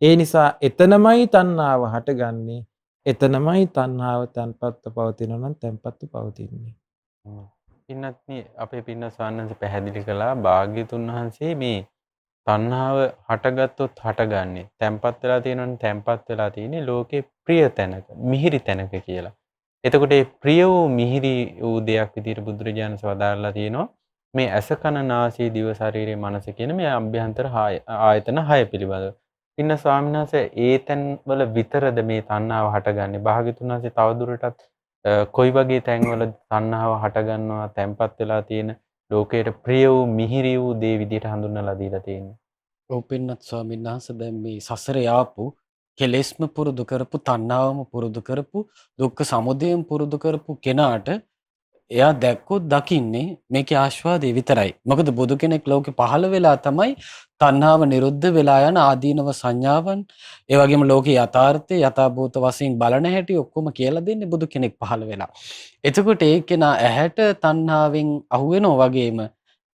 ඒ නිසා එතනමයි තණ්හාව හටගන්නේ. එතනමයි තණ්හාව තන්පත්ව පවතිනවා නම් තන්පත්ව පවතින්නේ. පින්නත්නි අපේ පින්න ස්වාමීන් පැහැදිලි කළා භාග්‍යතුන් වහන්සේ මේ තණ්හාව හටගත්තොත් හටගන්නේ තැම්පත් වෙලා තියෙනවනේ තැම්පත් වෙලා තියෙන්නේ ලෝකේ ප්‍රිය තැනක මිහිරි තැනක කියලා. එතකොට මේ ප්‍රිය වූ මිහිරි වූ දෙයක් විදිහට බුදුරජාණන් වදාරලා තියෙනවා මේ ඇස කන නාසය දිව ශරීරය මනස කියන මේ අභ්‍යන්තර ආයතන 6 පිළිබඳව. පින්න ස්වාමීන් වහන්සේ ඒ තැන් වල විතරද මේ තණ්හාව හටගන්නේ? භාග්‍යතුන් වහන්සේ තවදුරටත් කොයි වගේ තැන්වල තණ්හාව හටගන්නවා තැම්පත් වෙලා තියෙන ලෝකයට ප්‍රිය වූ මිහිරි වූ දේ විදිහට හඳුන්වලා දීලා තියෙන්නේ. ඔව් පින්නත් ස්වාමීන් වහන්සේ දැන් මේ සසරේ ආපු කෙලෙස්ම පුරුදු කරපු තණ්හාවම පුරුදු කරපු දුක්ඛ සමුදයම පුරුදු කරපු කෙනාට එයා දැක්කොත් දකින්නේ මේකේ ආස්වාදේ විතරයි. මොකද බුදු කෙනෙක් ලෝකේ පහළ වෙලා තමයි තණ්හාව නිරුද්ධ වෙලා යන ආදීනව සංඥාවන් ඒ වගේම ලෝකේ යථාර්ථය යථාභූත වශයෙන් බලන හැටි ඔක්කොම කියලා දෙන්නේ බුදු කෙනෙක් පහළ වෙලා. එතකොට ඒ කෙනා ඇහැට තණ්හාවෙන් අහු වෙනවා වගේම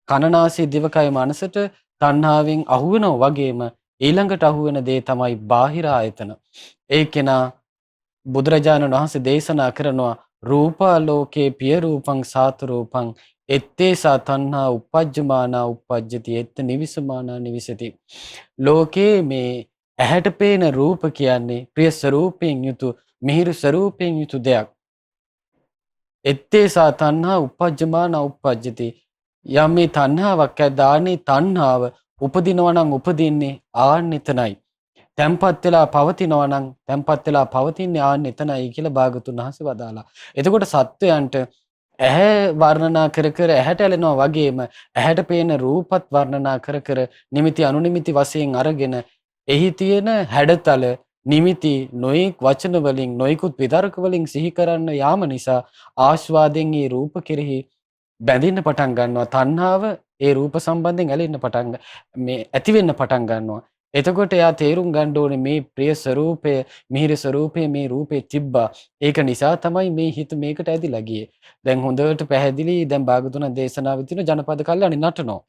කනනාසය දිවකය මනසට තණ්හාවෙන් අහු වෙනවා වගේම ඊළඟට අහු වෙන දේ තමයි බාහිර ආයතන. ඒ කෙනා බුදුරජාණන් වහන්සේ දේශනා කරනවා රූපාලෝකේ පිය රූපං සාත රූපං එත්තේසා තණ්හා උපජ්ජමානා උපජ්ජති එත්ත නිවිසමානා නිවිසති. ලෝකේ මේ ඇහැට පේන රූප කියන්නේ ප්‍රිය ස්වરૂපයෙන් යුතු මිහිරි ස්වરૂපයෙන් යුතු දෙයක්. එත්තේසා තණ්හා උපජ්ජමානා උපජ්ජති. යම් මේ තණ්හාවක් ඇදානේ තණ්හාව උපදිනවා නම් උපදින්නේ ආන්න එතනයි. තැම්පත් වෙලා පවතිනවා නම් තැම්පත් වෙලා පවතින්නේ ආන්න එතනයි කියලා භාගතුන් වහන්සේ වදාලා. එතකොට සත්වයන්ට ඇහැ වර්ණනා කර කර ඇහැට ඇලෙනවා වගේම ඇහැට පේන රූපත් වර්ණනා කර කර නිමිති අනුනිමිති වශයෙන් අරගෙන එහි තියෙන හැඩතල නිමිති නොයෙක් වචන වලින් නොයෙකුත් විතර්ක වලින් සිහි කරන්න යාම නිසා ආස්වාදයෙන් මේ රූප කෙරෙහි බැඳෙන්න පටන් ගන්නවා. තණ්හාව ඒ රූප සම්බන්ධයෙන් ඇලෙන්න ඇති වෙන්න පටන් ගන්නවා. එතකොට එයා තේරුම් ගන්න ඕනේ මේ ප්‍රිය ස්වરૂපය මිහිරි ස්වરૂපය මේ රූපේ තිබ්බා. ඒක නිසා තමයි මේ හිත මේකට ඇදිලා ගියේ. දැන් හොඳට පැහැදිලි දැන් භාගතුන දේශනාවේ තියෙන ජනපද කල්යණි නටනවා.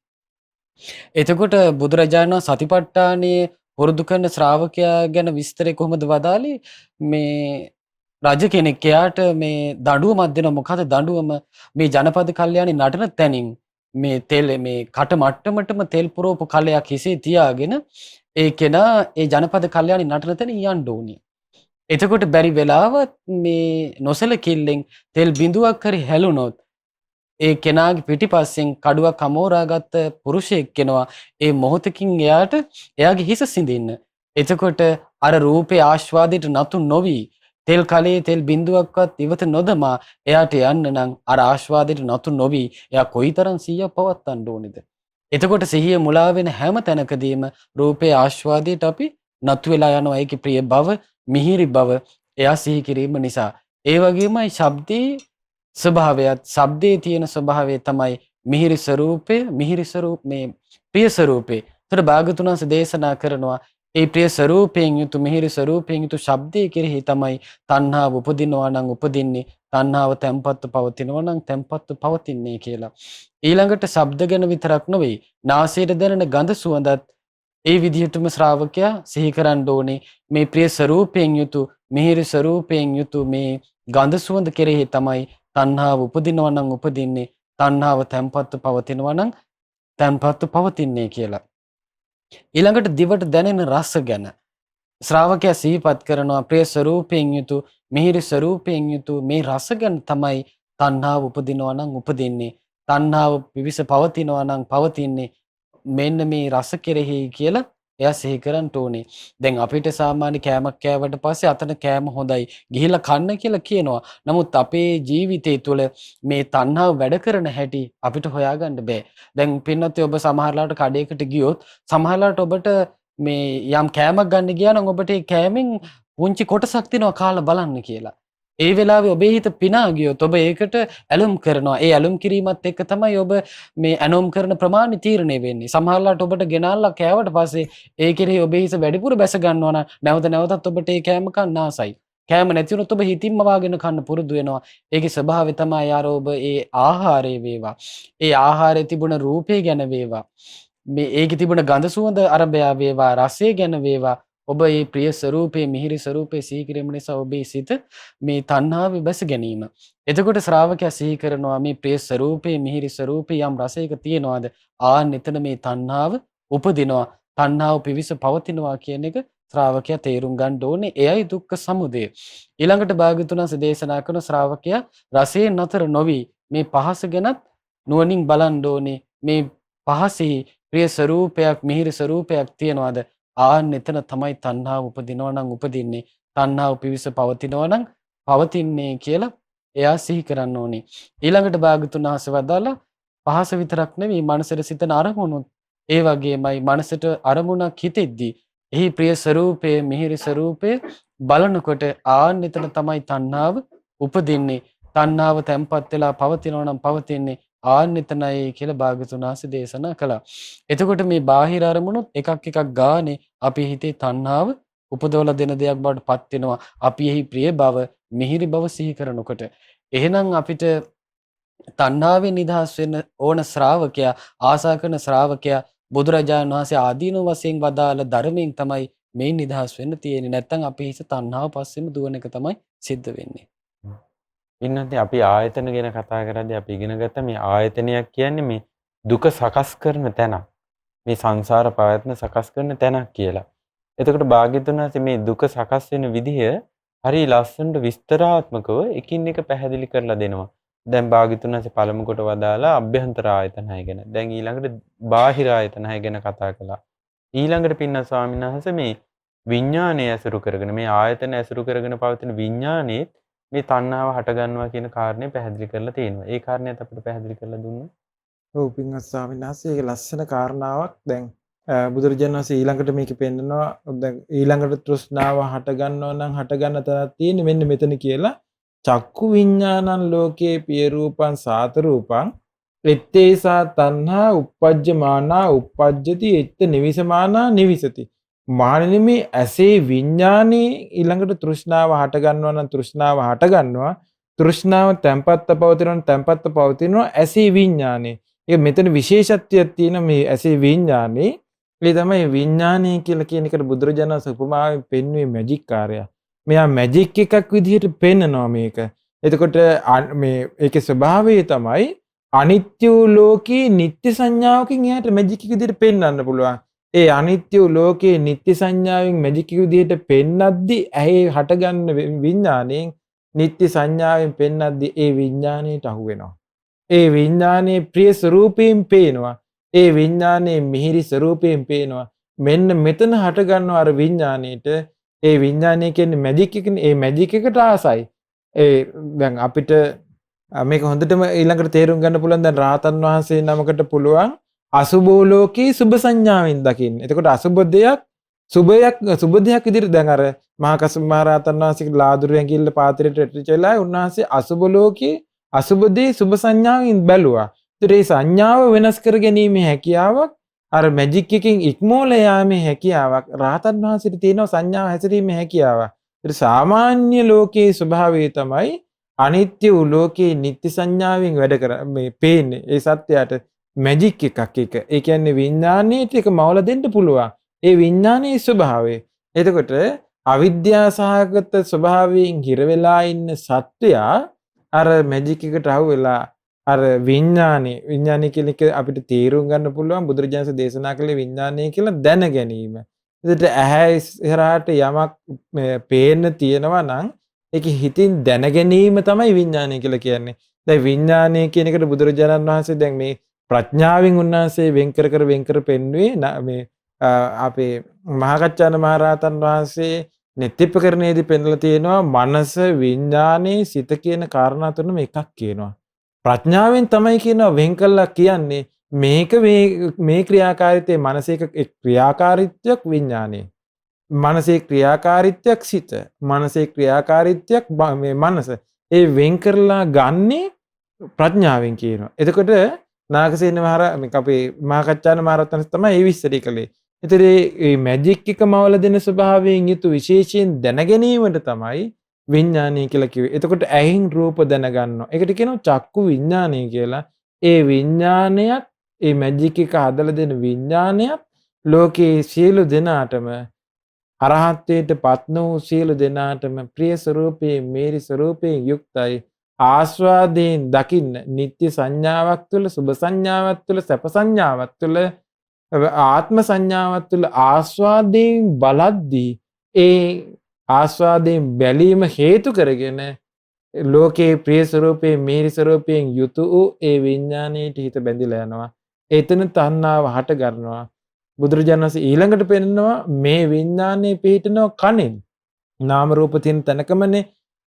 එතකොට බුදුරජාණන් සතිපට්ඨානයේ පුරුදු කරන ශ්‍රාවකයා ගැන විස්තරේ කොහොමද වදාළේ? මේ රජ කෙනෙක් එයාට මේ දඬුවමක් දෙනවා. මොකද දඬුවම මේ ජනපද කල්යණි නටන තැනින් මේ තෙල් මේ කට මට්ටමටම තෙල් පුරවපු කලයක් හිසේ තියාගෙන ඒ කෙනා ඒ ජනපද කල්යණි නටන තැන යන්න ඕනේ. එතකොට බැරි වෙලාවත් මේ නොසලකිල්ලෙන් තෙල් බිඳුවක් හරි හැලුනොත් ඒ කෙනාගේ පිටිපස්සෙන් කඩුවක් අමෝරාගත්ත පුරුෂයෙක් කෙනවා. ඒ මොහොතකින් එයාගේ හිස සිඳින්න. එතකොට අර රූපේ ආස්වාදයට නතු නොවි තෙල් කලයේ තෙල් බිඳුවක්වත් ඉවත නොදමා එයාට යන්න නම් අර ආස්වාදයට නතු නොවි එයා කොයිතරම් සිහිය පවත්වන්න ඕනේද? එතකොට සිහිය මුලා වෙන හැම තැනකදීම රූපේ ආස්වාදයට අපි නතු වෙලා යනවා. ඒකේ ප්‍රිය බව මිහිරි බව එයා සිහි කිරීම නිසා. ඒ වගේමයි ශබ්දේ ස්වභාවයත් ශබ්දේ තියෙන ස්වභාවය තමයි මිහිරි ස්වરૂපේ මිහිරි ස්වરૂප මේ ප්‍රිය ස්වરૂපේ. ඒතර භාගතුන් වහන්සේ දේශනා කරනවා ඒ ප්‍රිය ස්වરૂපයෙන් යුතු මිහිරි ස්වરૂපයෙන් යුතු ශබ්දයේ කෙරෙහි තමයි තණ්හාව උපදිනවා නම් උපදින්නේ. තණ්හාව තැම්පත්ව පවතිනවා නම් තැම්පත්ව පවතින්නේ කියලා. ඊළඟට ශබ්ද ගැන විතරක් නෙවෙයි නාසයට දැනෙන ගඳ සුවඳත් ඒ විදිහටම ශ්‍රාවකයා සිහි කරන්න ඕනේ. මේ ප්‍රිය ස්වરૂපයෙන් යුතු මිහිරි ස්වરૂපයෙන් යුතු මේ ගඳ සුවඳ කෙරෙහි තමයි තණ්හාව උපදිනවා නම් උපදින්නේ. තණ්හාව තැම්පත්ව පවතිනවා නම් තැම්පත්ව පවතින්නේ කියලා. ඊළඟට දිවට දැනෙන රස ගැන ශ්‍රාවකයා සිහිපත් කරනවා ප්‍රිය ස්වરૂපයෙන් යුතු මිහිරි ස්වરૂපයෙන් යුතු මේ රස ගැන තමයි තණ්හාව උපදිනවා නම් උපදින්නේ. තණ්හාව පිවිස පවතිනවා නම් පවතින්නේ මෙන්න මේ රස කෙරෙහි කියලා එයා සිහි කරන්න ඕනේ. දැන් අපිට සාමාන්‍ය කෑමක් කෑවට පස්සේ අතන කෑම හොඳයි ගිහිල්ලා කන්න කියලා කියනවා. නමුත් අපේ ජීවිතය තුළ මේ තණ්හාව වැඩ කරන හැටි අපිට හොයාගන්න බෑ. දැන් පින්නත් ඔබ සමහරලාට කඩේකට ගියොත් සමහරලාට ඔබට මේ යම් කෑමක් ගන්න ගියා නම් ඔබට ඒ කෑමෙන් පුංචි කොටසක් තියනවා කාලා බලන්න කියලා. ඒ වෙලාවේ ඔබේ හිත පිනා ගියොත් ඔබ ඒකට ඇලුම් කරනවා. ඒ ඇලුම් කිරීමත් එක්ක තමයි ඔබ මේ ඇලුම් කරන ප්‍රමාණය තීරණය වෙන්නේ. සමහරවිට ඔබට ගෙනාලා කෑවට පස්සේ ඒ කෙරෙහි ඔබේ හිත වැඩිපුර බැස ගන්නවා නම් නැවත නැවතත් ඔබට ඒ කෑම කන්න ආසයි. කෑම නැති වුණොත් ඔබ හිතින්ම වාගෙන කන්න පුරුදු වෙනවා. ඒකේ ස්වභාවය තමයි අර ඔබ ඒ ආහාරයේ වේවා. ඒ ආහාරයේ තිබුණ රූපේ ගැන වේවා. මේ ඒකේ තිබුණ ගඳ සුවඳ අරබය වේවා රසය ගැන වේවා. ඔබ මේ ප්‍රිය ස්වરૂපේ මිහිරි ස්වરૂපේ සිහි කිරීම නිසා ඔබේ සිත මේ තණ්හාවේ බැස ගැනීම. එතකොට ශ්‍රාවකයා සිහි කරනවා මේ ප්‍රිය ස්වરૂපේ මිහිරි ස්වરૂපේ යම් රසයක තියනවාද ආන් එතන මේ තණ්හාව උපදිනවා. තණ්හාව පිවිස පවතිනවා කියන එක ශ්‍රාවකයා තේරුම් ගන්න ඕනේ. එයයි දුක්ඛ සමුදය. ඊළඟට භාග්‍යවතුන් වහන්සේ දේශනා කරන ශ්‍රාවකයා රසයෙන් නතර නොවි මේ පහස ගැනත් නුවණින් බලන්න ඕනේ. මේ පහසේ ප්‍රිය ස්වરૂපයක් මිහිරි ස්වરૂපයක් තියනවාද ආන් එතන තමයි තණ්හාව උපදිනවා නම් උපදින්නේ. තණ්හාව පිවිස පවතිනවා නම් පවතින්නේ කියලා එයා සිහි කරන්න ඕනේ. ඊළඟට භාග්‍යවතුන් වහන්සේ වදාලා පහස විතරක් නෙවෙයි මනසට සිතන අරමුණුත් ඒ වගේමයි මනසට අරමුණක් හිතෙද්දී එහි ප්‍රිය ස්වરૂපයේ මිහිරි ස්වરૂපයේ බලනකොට ආන් එතන තමයි තණ්හාව උපදින්නේ. තණ්හාව තැම්පත් වෙලා පවතිනවා නම් පවතින්නේ ආන් එතනයි කියලා භාග්‍යවතුන් වහන්සේ දේශනා කළා. එතකොට මේ බාහිර අරමුණුත් එකක් එකක් ගානේ අපේ හිතේ තණ්හාව උපදවලා දෙන දෙයක් බවට පත් වෙනවා. අපි එහි ප්‍රිය බව, මිහිරි බව සිහි කරනකොට. එහෙනම් අපිට තණ්හාවෙන් නිදහස් වෙන්න ඕන ශ්‍රාවකයා, ආසා කරන ශ්‍රාවකයා බුදුරජාණන් වහන්සේ ආදීනව වශයෙන් වදාළ ධර්මයෙන් තමයි මේ නිදහස් වෙන්න තියෙන්නේ. නැත්තම් අපේ හිත තණ්හාව පස්සෙම දුවන එක තමයි සිද්ධ වෙන්නේ. ඉන්නත් අපි ආයතන ගැන කතා කරද්දී අපි ඉගෙන ගත්ත මේ ආයතනයක් කියන්නේ මේ දුක සකස් කරන තැන. මේ සංසාර පැවැත්ම සකස් කරන තැනක් කියලා. එතකොට භාග්‍යවතුන් වහන්සේ මේ දුක සකස් වෙන විදිහ හරි ලස්සනට විස්තරාත්මකව එකින් එක පැහැදිලි කරලා දෙනවා. දැන් භාග්‍යවතුන් වහන්සේ පළමු කොට වදාලා අභ්‍යන්තර ආයතන 6 ගැන. දැන් ඊළඟට බාහිර ආයතන 6 ගැන කතා කළා. ඊළඟට පින්න ස්වාමීන් වහන්සේ මේ විඥානය ඇසුරු කරගෙන මේ ආයතන ඇසුරු කරගෙන පවතින විඥානයේත් මේ තණ්හාව හට ගන්නවා කියන කාරණේ පැහැදිලි කරලා තියෙනවා. ඒ කාරණේත් අපිට පැහැදිලි කරලා දුන්නා. ඔව් පින්වත් ස්වාමීන් වහන්සේ ඒක ලස්සන කාරණාවක්. දැන් බුදුරජාණන් වහන්සේ ඊළඟට මේක පෙන්නනවා. දැන් ඊළඟට තෘෂ්ණාව හට ගන්නවා නම් හට ගන්න තැනක් තියෙන්නේ මෙන්න මෙතන කියලා. චක්කු විඥානං ලෝකේ පිය රූපං සාත රූපං එත්තේසා තණ්හා uppajjamaana uppajjati එත්ත නිවිසමානා නිවිසති. මානෙනි මේ ඇසේ විඥානේ ඊළඟට තෘෂ්ණාව හට ගන්නවා නම් තෘෂ්ණාව හට ගන්නවා. තෘෂ්ණාව තැම්පත්ත පවතිනවා තැම්පත්ත පවතිනවා ඇසේ විඥානේ. ඒක මෙතන විශේෂත්වයක් තියෙන මේ ඇසේ විඥානේ. ඒ තමයි විඥානේ කියලා කියන එකට බුදුරජාණන් වහන්සේ උපමාවෙන් පෙන්වුවේ මැජික් කාර්යය. මෙයා මැජික් එකක් විදිහට පෙන්නනවා මේක. එතකොට මේ ඒකේ ස්වභාවය තමයි අනිත්‍ය ලෝකේ නිත්‍ය සංඥාවකින් එයාට මැජික් එක විදිහට පෙන්වන්න පුළුවන්. ඒ අනිත්‍ය ලෝකේ නිත්‍ය සංඥාවෙන් මැජික් එක විදිහට පෙන්නද්දි ඇහි හටගන්න විඥාණයෙන් නිත්‍ය සංඥාවෙන් පෙන්නද්දි ඒ විඥාණයට අහු වෙනවා. ඒ විඥානයේ ප්‍රිය ස්වરૂපයෙන් පේනවා. ඒ විඥානයේ මිහිරි ස්වરૂපයෙන් පේනවා. මෙන්න මෙතන හටගන්නවා අර විඥාණයට. ඒ විඥානය කියන්නේ මැජික් එකනේ. ඒ මැජික් එකට ආසයි. දැන් අපිට මේක හොඳටම ඊළඟට තේරුම් ගන්න පුළුවන්. දැන් රාතන් වහන්සේ නමකට පුළුවන් අසුභෝ ලෝකේ සුභ සංඥාවෙන් දකින්න. එතකොට අසුභ දෙයක් සුභ දෙයක් විදිහට දැන් අර මහා කස්සප මහ රහතන් වහන්සේගේ ලාදුරෙන් ගිල්ල පාත්‍රයට ඇටිචලා උන්වහන්සේ අසුභ ලෝකේ අසුභ දේ සුභ සංඥාවෙන් බැලුවා. ඒතර ඒ සංඥාව වෙනස් කර ගැනීමේ හැකියාවක් අර මැජික් එකකින් ඉක්මෝල යාමේ හැකියාවක් රහතන් වහන්සේට තියෙනවා සංඥාව හැසිරීමේ හැකියාවක්. ඒත් සාමාන්‍ය ලෝකයේ ස්වභාවය තමයි අනිත්‍ය වූ ලෝකයේ නිත්‍ය සංඥාවෙන් වැඩ කර මේ පේන්නේ. ඒ සත්‍යයට මැජික් එකක් එක. ඒ කියන්නේ විඥානයේට එක මවල දෙන්න පුළුවන්. ඒ විඥානයේ ස්වභාවය. එතකොට අවිද්‍යා සහගත ස්වභාවයෙන් හිර වෙලා ඉන්න සත්වයා අර මැජික් එකට අහු වෙලා අර විඥානය කියන එක අපිට තේරුම් ගන්න පුළුවන් බුදුරජාණන් වහන්සේ දේශනා කළේ විඥානය කියලා දැන ගැනීම. එතකොට ඇහැ ඉස්සරහට යමක් පේන්න තියෙනවා නම් ඒක හිතින් දැන ගැනීම තමයි විඥානය කියලා කියන්නේ. දැන් විඥානය කියන එකට බුදුරජාණන් වහන්සේ දැන් මේ ප්‍රඥාවෙන් උන්වහන්සේ වෙන් කර පෙන්වුවේ මේ අපේ මහාකච්චාන මහරහතන් වහන්සේ නිත්‍යපකරණයේදී පෙන්වලා තියෙනවා මනස විඥානේ සිත කියන කාරණා තුනම එකක් කියනවා. ප්‍රඥාවෙන් තමයි කියනවා වෙන් කළා කියන්නේ මේක මේ ක්‍රියාකාරීත්වයේ මනසේ ක්‍රියාකාරීත්වයක් විඥානේ. මනසේ ක්‍රියාකාරීත්වයක් සිත. මනසේ ක්‍රියාකාරීත්වයක් මේ මනස. ඒ වෙන් කරලා ගන්නේ ප්‍රඥාවෙන් කියනවා. එතකොට නාගසේන අපේ මහාකච්චාන මහරහතන් තමයි ඒ විස්තරය කළේ. ඒතර මේ මැජික් එක මවල දෙන ස්වභාවයෙන් යුතු විශේෂයෙන් දැන ගැනීමට තමයි විඥානය කියලා කිව්වේ. එතකොට ඇහින් රූප දැනගන්නවා. ඒකට කියනවා චක්කු විඥානය කියලා. ඒ විඥානයත් ඒ මැජික් එක හදලා දෙන විඥානයත් ලෝකේ සියලු දෙනාටම අරහත්ත්වයට පත්න වූ සියලු දෙනාටම ප්‍රිය ස්වરૂපයේ මේරි ස්වરૂපයෙන් යුක්තයි. ආස්වාදයෙන් දකින්න නිත්‍ය සංඥාවක් තුළ සුභ සංඥාවක් තුළ සැප සංඥාවක් තුළ ආත්ම සංඥාවක් තුළ ආස්වාදයෙන් බලද්දී ඒ ආස්වාදයෙන් බැලීම හේතු කරගෙන ලෝකේ ප්‍රිය ස්වરૂපයේ මේරි ස්වરૂපයෙන් යුතු වූ ඒ විඥාණයට හිත බැඳිලා යනවා. එතන තණ්හාව හට ගන්නවා. බුදුරජාණන් වහන්සේ ඊළඟට පෙන්නනවා මේ විඥානේ පිහිටනවා කනෙන්. නාම රූප තියෙන තැනකමනේ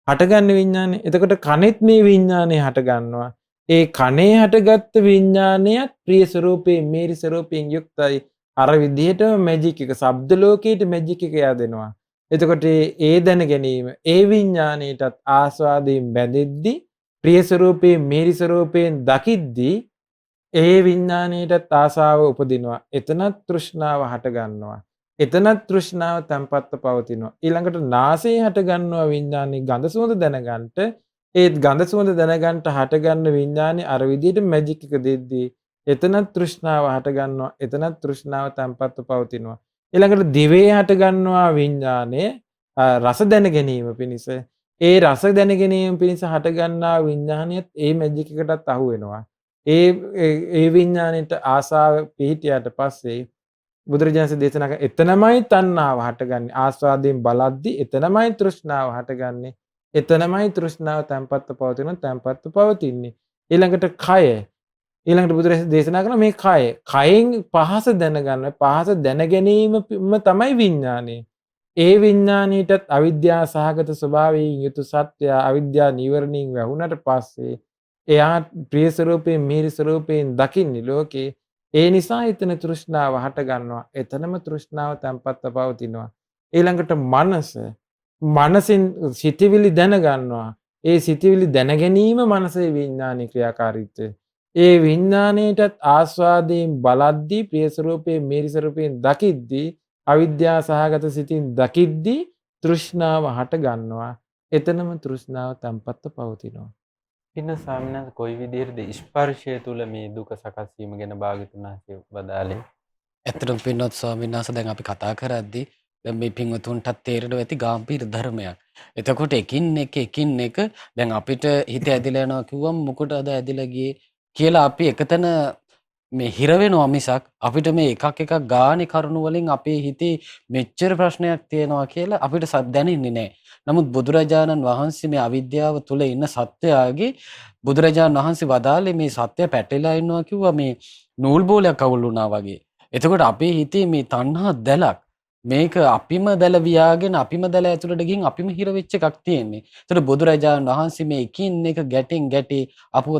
හටගන්න විඥානේ. එතකොට කනෙත් මේ විඥානේ හට ගන්නවා. ඒ කනේ හටගත්ත විඥානයත් ප්‍රිය ස්වરૂපේ මේරි ස්වરૂපයෙන් යුක්තයි. අර විදිහටම මැජික් එක ශබ්ද ලෝකයට මැජික් එක යදෙනවා. එතකොට ඒ දැන ගැනීම ඒ විඥාණයටත් ආස්වාදයෙන් බැඳෙද්දී ප්‍රිය ස්වરૂපේ මේරි ස්වરૂපයෙන් දකිද්දී ඒ විඥාණයටත් ආසාව උපදිනවා. එතනත් තෘෂ්ණාව හට ගන්නවා. එතනත් තෘෂ්ණාව තැම්පත්ව පවතිනවා. ඊළඟට නාසයේ හට ගන්නවා විඥානේ ගඳ සුවඳ දැනගන්නට. ඒත් ගඳ සුවඳ දැනගන්නට හට ගන්න විඥානේ අර විදිහට මැජික් එක දෙද්දී එතනත් තෘෂ්ණාව හට ගන්නවා. එතනත් තෘෂ්ණාව තැම්පත්ව පවතිනවා. ඊළඟට දිවේ හට ගන්නවා විඥානේ රස දැන ගැනීම පිණිස. ඒ රස දැන ගැනීම පිණිස හට ගන්නා විඥානියත් ඒ මැජික් එකටත් අහු වෙනවා. ඒ විඥාණයට ආසාව පිහිටියට පස්සේ බුදුරජාණන් දේශනා කරන එතනමයි තණ්හාව හටගන්නේ. ආස්වාදයෙන් බලද්දි එතනමයි තෘෂ්ණාව හටගන්නේ. එතනමයි තෘෂ්ණාව තැම්පත්ව පවතින්නේ. ඊළඟට කය. ඊළඟට බුදුරජාණන් දේශනා කරන මේ කය. කයෙන් පහස දැනගන්න. පහස දැන ගැනීමම තමයි විඥානය. ඒ විඥාණයටත් අවිද්‍යා සහගත ස්වභාවයෙන් යුතු සත්‍ය අවිද්‍යා නීවරණයෙන් වැහුණට පස්සේ එයා ප්‍රිය ස්වરૂපයෙන් මිහිරි ස්වરૂපයෙන් දකින්නේ ලෝකේ. ඒ නිසා එතන තෘෂ්ණාව හට ගන්නවා. එතනම තෘෂ්ණාව තැම්පත්ව පවතිනවා. ඊළඟට මනසින් සිතවිලි දැනගන්නවා. ඒ සිතවිලි දැන ගැනීම මනසේ විඥානීය ක්‍රියාකාරීත්වය. ඒ විඥාණයටත් ආස්වාදයෙන් බලද්දී ප්‍රිය ස්වરૂපයෙන් මිහිරි ස්වરૂපයෙන් දකිද්දී අවිද්‍යා සහගත සිතින් දකිද්දී තෘෂ්ණාව හට ගන්නවා. එතනම තෘෂ්ණාව තැම්පත්ව පවතිනවා. පින්න ස්වාමීන් වහන්සේ කොයි විදිහටද ස්පර්ශය තුල මේ දුක සකස් වීම ගැන භාග්‍යවතුන් වහන්සේ වදාළේ? ඇත්තටම පින්වත් ස්වාමීන් වහන්සේ දැන් අපි කතා කරද්දී දැන් මේ පින්වතුන්ටත් තේරෙනවා ඇති ගාම්භීර ධර්මයක්. එතකොට එකින් එක දැන් අපිට හිත ඇදිලා යනවා කිව්වම මොකටද ඇදිලා ගියේ කියලා අපි එකතන මේ හිර වෙනවා මිසක් අපිට මේ එකක් ගානේ කරුණු වලින් අපේ හිතේ මෙච්චර ප්‍රශ්නයක් තියෙනවා කියලා අපිට දැනෙන්නේ නැහැ. නමුත් බුදුරජාණන් වහන්සේ මේ අවිද්‍යාව තුල ඉන්න සත්‍යයගේ බුදුරජාණන් වහන්සේ වදාළේ මේ සත්‍ය පැටලලා ඉන්නවා කිව්වා මේ නූල් බෝලයක් අවුල් වුණා වගේ. එතකොට අපේ හිතේ මේ තණ්හා දැලක් මේක අපිම දැල වියාගෙන අපිම දැල ඇතුළට ගිහින් අපිම හිර වෙච්ච එකක් තියෙන්නේ. ඒතර බුදුරජාණන් වහන්සේ මේ එකින් එක ගැටි අපව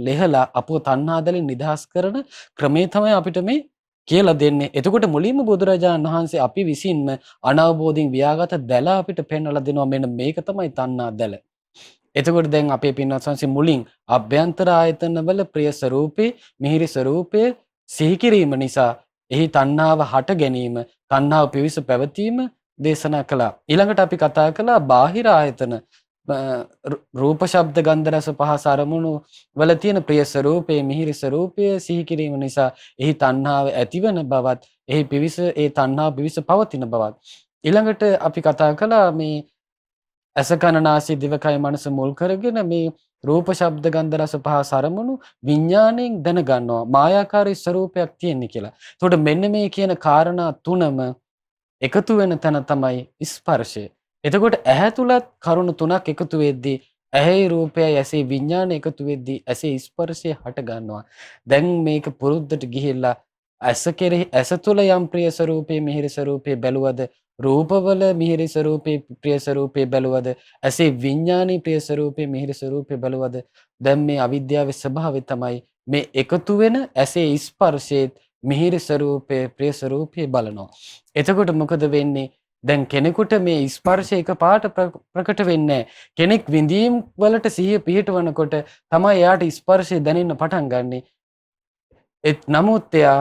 ලෙහලා අපව තණ්හා දැලෙන් නිදහස් කරන ක්‍රමේ තමයි අපිට මේ කියලා දෙන්නේ. එතකොට මුලින්ම බුදුරජාණන් වහන්සේ අපි විසින්ම අනවබෝධයෙන් ව්‍යාගත දැල අපිට පෙන්වලා දෙනවා මෙන්න මේක තමයි තණ්හා දැල. එතකොට දැන් අපේ පින්වත් සංසි මුලින් අභ්‍යන්තර ආයතනවල ප්‍රිය ස්වરૂපේ මිහිරි ස්වરૂපේ සිහි කිරීම නිසා එහි තණ්හාව හට ගැනීම, තණ්හාව පිවිස පැවතීම දේශනා කළා. ඊළඟට අපි කතා කළා බාහිර ආයතන රූප ශබ්ද ගන්ධ රස පහස අරමුණු වල තියෙන ප්‍රිය ස්වરૂපයේ මිහිරි ස්වરૂපය සිහි කිරීම නිසා එහි තණ්හාව ඇතිවන බවත්, එහි පිවිස ඒ තණ්හාව පිවිස පවතින බවත්. ඊළඟට අපි කතා කළා මේ ඇස කන නාසය දිවකය මනස මුල් කරගෙන මේ රූප ශබ්ද ගන්ධ රස පහස අරමුණු විඥාණයෙන් දැනගන්නවා මායාකාරී ස්වરૂපයක් තියෙන්නේ කියලා. එතකොට මෙන්න මේ කියන කාරණා තුනම එකතු වෙන තැන තමයි ස්පර්ශය. එතකොට ඇහැ තුලත් කරුණු තුනක් එකතු වෙද්දී ඇහි රූපයයි ඇසේ විඥානය එකතු වෙද්දී ඇසේ ස්පර්ශය හට ගන්නවා. දැන් මේක පුරුද්දට ගිහිල්ලා ඇස තුල යම් ප්‍රිය ස්වરૂපේ මිහිරි ස්වરૂපේ බැලුවද, රූපවල මිහිරි ස්වરૂපේ ප්‍රිය ස්වરૂපේ බැලුවද, ඇසේ විඥානී ප්‍රිය ස්වરૂපේ මිහිරි ස්වરૂපේ බැලුවද, දැන් මේ අවිද්‍යාවේ ස්වභාවය තමයි මේ එකතු වෙන ඇසේ ස්පර්ශයේ මිහිරි ස්වરૂපේ ප්‍රිය ස්වરૂපේ බලනවා. එතකොට මොකද වෙන්නේ? දැන් කෙනෙකුට මේ ස්පර්ශය එකපාරට ප්‍රකට වෙන්නේ නැහැ. කෙනෙක් විඳීම් වලට සිහිය පිහිටවනකොට තමයි එයාට ස්පර්ශය දැනෙන්න පටන් ගන්නෙ. නමුත් එයා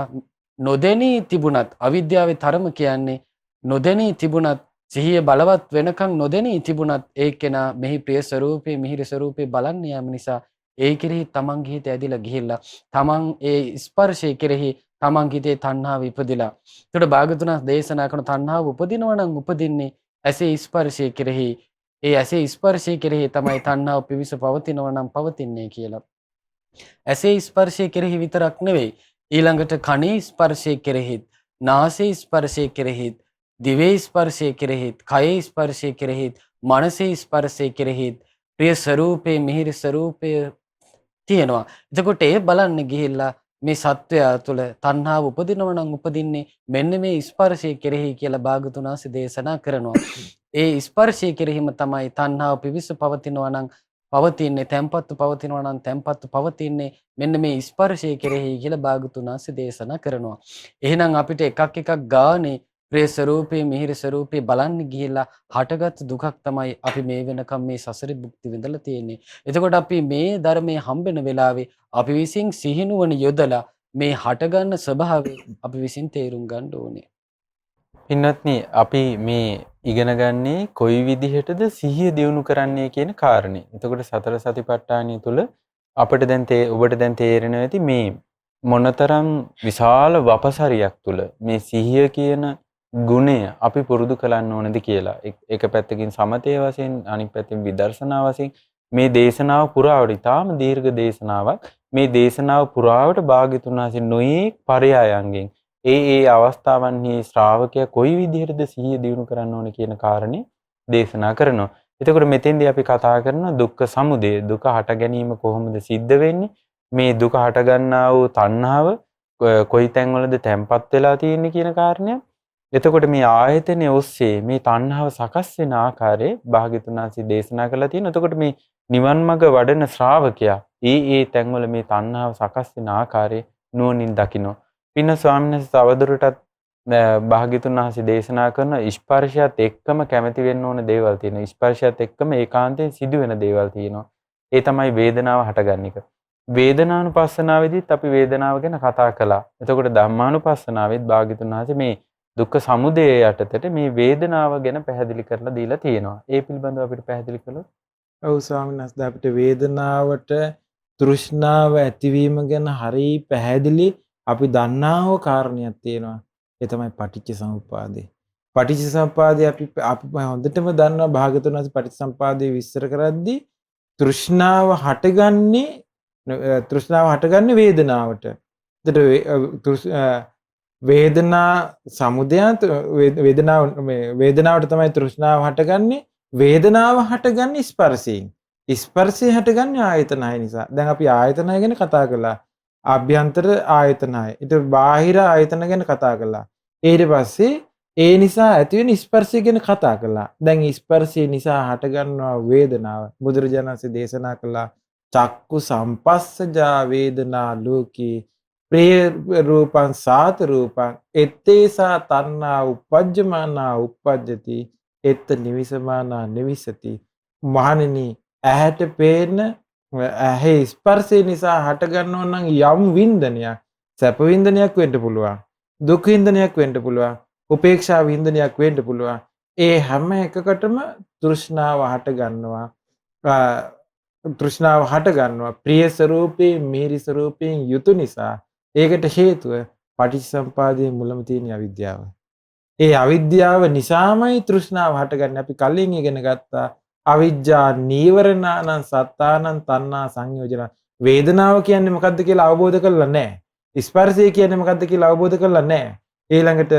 නොදැනී තිබුණත්, අවිද්‍යාවේ තරම කියන්නේ නොදැනී තිබුණත්, සිහිය බලවත් වෙනකන් නොදැනී තිබුණත් ඒ කෙනා මෙහි ප්‍රිය ස්වરૂපේ මිහිරි ස්වરૂපේ බලන්න යාම නිසා ඒ කෙරෙහි තමන්ගේ හිත ඇදිලා ගිහිල්ලා තමන් ඒ ස්පර්ශය කෙරෙහි තමන්ගේ හිතේ තණ්හාව ඉපදිලා. ඒකට භාගතුන් දේශනා කරන තණ්හාව උපදිනවා නම් උපදින්නේ ඇසේ ස්පර්ශය කෙරෙහි. ඒ ඇසේ ස්පර්ශය කෙරෙහි තමයි තණ්හාව පිවිස පවතිනවා නම් පවතින්නේ කියලා. ඇසේ ස්පර්ශය කෙරෙහි විතරක් නෙවෙයි, ඊළඟට කනේ ස්පර්ශය කෙරෙහිත්, නාසයේ ස්පර්ශය කෙරෙහිත්, දිවේ ස්පර්ශය කෙරෙහිත්, කයේ ස්පර්ශය කෙරෙහිත්, මනසේ ස්පර්ශය කෙරෙහිත් ප්‍රිය ස්වરૂපේ මිහිරි ස්වરૂපය තියෙනවා. එතකොට ඒ බලන්න ගිහිල්ලා මේ සත්වයා තුළ තණ්හාව උපදිනවා නම් උපදින්නේ මෙන්න මේ ස්පර්ශය කෙරෙහි කියලා භාගතුන් වහන්සේ දේශනා කරනවා. ඒ ස්පර්ශය කෙරෙහිම තමයි තණ්හාව පිවිස පවතිනවා නම් පවතින්නේ, තැම්පත්ව පවතිනවා නම් තැම්පත්ව පවතින්නේ මෙන්න මේ ස්පර්ශය කෙරෙහි කියලා භාගතුන් වහන්සේ දේශනා කරනවා. එහෙනම් අපිට එකක් එකක් ගානේ ප්‍රිය ස්වરૂපේ මිහිරි ස්වરૂපේ බලන්න ගිහිල්ලා හටගත් දුකක් තමයි අපි මේ වෙනකම් මේ සසරේ භුක්ති විඳලා තියෙන්නේ. එතකොට අපි මේ ධර්මයේ හම්බෙන වෙලාවේ අපි විසින් සිහිනුවන යොදලා මේ හටගන්න ස්වභාවය අපි විසින් තේරුම් ගන්න ඕනේ. පින්වත්නි, අපි මේ ඉගෙන ගන්නේ කොයි විදිහටද සිහිය දියුණු කරන්නේ කියන කාරණේ. එතකොට සතර සතිපට්ඨානිය තුල අපිට දැන් ඔබට දැන් තේරෙනවා ඇති මේ මොනතරම් විශාල වපසරියක් තුල මේ සිහිය කියන ගුණය අපි පුරුදු කරන්න ඕනද කියලා. එක පැත්තකින් සමතේ වශයෙන්, අනිත් පැත්තකින් විදර්ශනා වශයෙන් මේ දේශනාව පුරාවට ඉතාම දීර්ඝ දේශනාවක්. මේ දේශනාව පුරාවට භාග්‍යතුන් වහන්සේ නොයේක් පරයයන්ගෙන් ඒ අවස්ථාවන්හි ශ්‍රාවකයා කොයි විදිහටද සිහිය දියුණු කරන්න ඕන කියන කාරණේ දේශනා කරනවා. එතකොට මෙතෙන්දී අපි කතා කරනවා දුක්ඛ සමුදය. දුක හට ගැනීම කොහොමද සිද්ධ වෙන්නේ? මේ දුක හට ගන්නා වූ තණ්හාව කොයි තැන්වලද තැම්පත් වෙලා තියෙන්නේ කියන කාරණය. එතකොට මේ ආයතනයේ ඔස්සේ මේ තණ්හාව සකස් වෙන ආකාරය භාග්‍යතුන් වහන්සේ දේශනා කරලා තියෙනවා. එතකොට මේ නිවන් මඟ වඩන ශ්‍රාවකයා ඒ තැන්වල මේ තණ්හාව සකස් වෙන ආකාරය නුවණින් දකිනවා. පින්න ස්වාමීන් වහන්සේ තවදුරටත් භාග්‍යතුන් වහන්සේ දේශනා කරන ස්පර්ශයත් එක්කම කැමති වෙන්න ඕන දේවල් තියෙනවා. ස්පර්ශයත් එක්කම ඒකාන්තයෙන් සිදුවෙන දේවල් තියෙනවා. ඒ තමයි වේදනාව හටගන්න එක. වේදනානුපස්සනාවේදීත් අපි වේදනාව ගැන කතා කළා. එතකොට ධම්මානුපස්සනාවේත් භාග්‍යතුන් වහන්සේ මේ දුක්ඛ සමුදය යටතට මේ වේදනාව ගැන පැහැදිලි කරලා දීලා තියෙනවා. ඒ පිළිබඳව අපිට පැහැදිලි කළොත්. ඔව් ස්වාමීන් වහන්සේ, අපිට වේදනාවට තෘෂ්ණාව ඇතිවීම ගැන හරිය පැහැදිලි අපි දන්නාව කාරණයක් තියෙනවා. ඒ තමයි පටිච්ච සමුප්පාදේ. පටිච්ච සමුප්පාදේ අපි හොඳටම දන්නවා. භාගතුන් වහන්සේ පටිච්ච සමුප්පාදේ විස්තර කරද්දී තෘෂ්ණාව හටගන්නේ වේදනාවට. එතකොට වේදනා සමුදයත් වේදනාවට තමයි තෘෂ්ණාව හටගන්නේ. වේදනාව හටගන්නේ ස්පර්ශයෙන්. ස්පර්ශය හටගන්නේ ආයතන 6 නිසා. දැන් අපි ආයතන 6 ගැන කතා කළා. ආභ්‍යන්තර ආයතන 6. ඊට බාහිර ආයතන ගැන කතා කළා. ඊට පස්සේ ඒ නිසා ඇතිවෙන ස්පර්ශය ගැන කතා කළා. දැන් ස්පර්ශය නිසා හටගන්නා වේදනාව බුදුරජාණන් වහන්සේ දේශනා කළා. චක්කු සම්පස්සජා වේදනා ලෝකේ ප්‍රිය රූපං සාත රූපං එත්තේසා තණ්හා උපජ්ජමානා උපජ්ජති එත්ත නිවිසමානා නිවිසති. මහණෙනි, ඇහැට පේන ඇහි ස්පර්ශය නිසා හට ගන්නව නම් යම් වින්දනයක්, සැප වින්දනයක් වෙන්න පුළුවන්. දුක් වින්දනයක් වෙන්න පුළුවන්. උපේක්ෂා වින්දනයක් වෙන්න පුළුවන්. ඒ හැම එකකටම තෘෂ්ණාව හට ගන්නවා. තෘෂ්ණාව හට ගන්නවා. ප්‍රිය ස්වરૂපේ මිහිරි ස්වરૂපයෙන් යුතු නිසා ඒකට හේතුව පටිච්චසම්පාදයේ මුලම තියෙන අවිද්‍යාව. ඒ අවිද්‍යාව නිසාමයි තෘෂ්ණාව හටගන්නේ. අපි කලින් ඉගෙන ගත්තා අවිජ්ජා නීවරණානං සත්තානං තණ්හා සංයෝජන. වේදනාව කියන්නේ මොකද්ද කියලා අවබෝධ කරලා නැහැ. ස්පර්ශය කියන්නේ මොකද්ද කියලා අවබෝධ කරලා නැහැ. ඊළඟට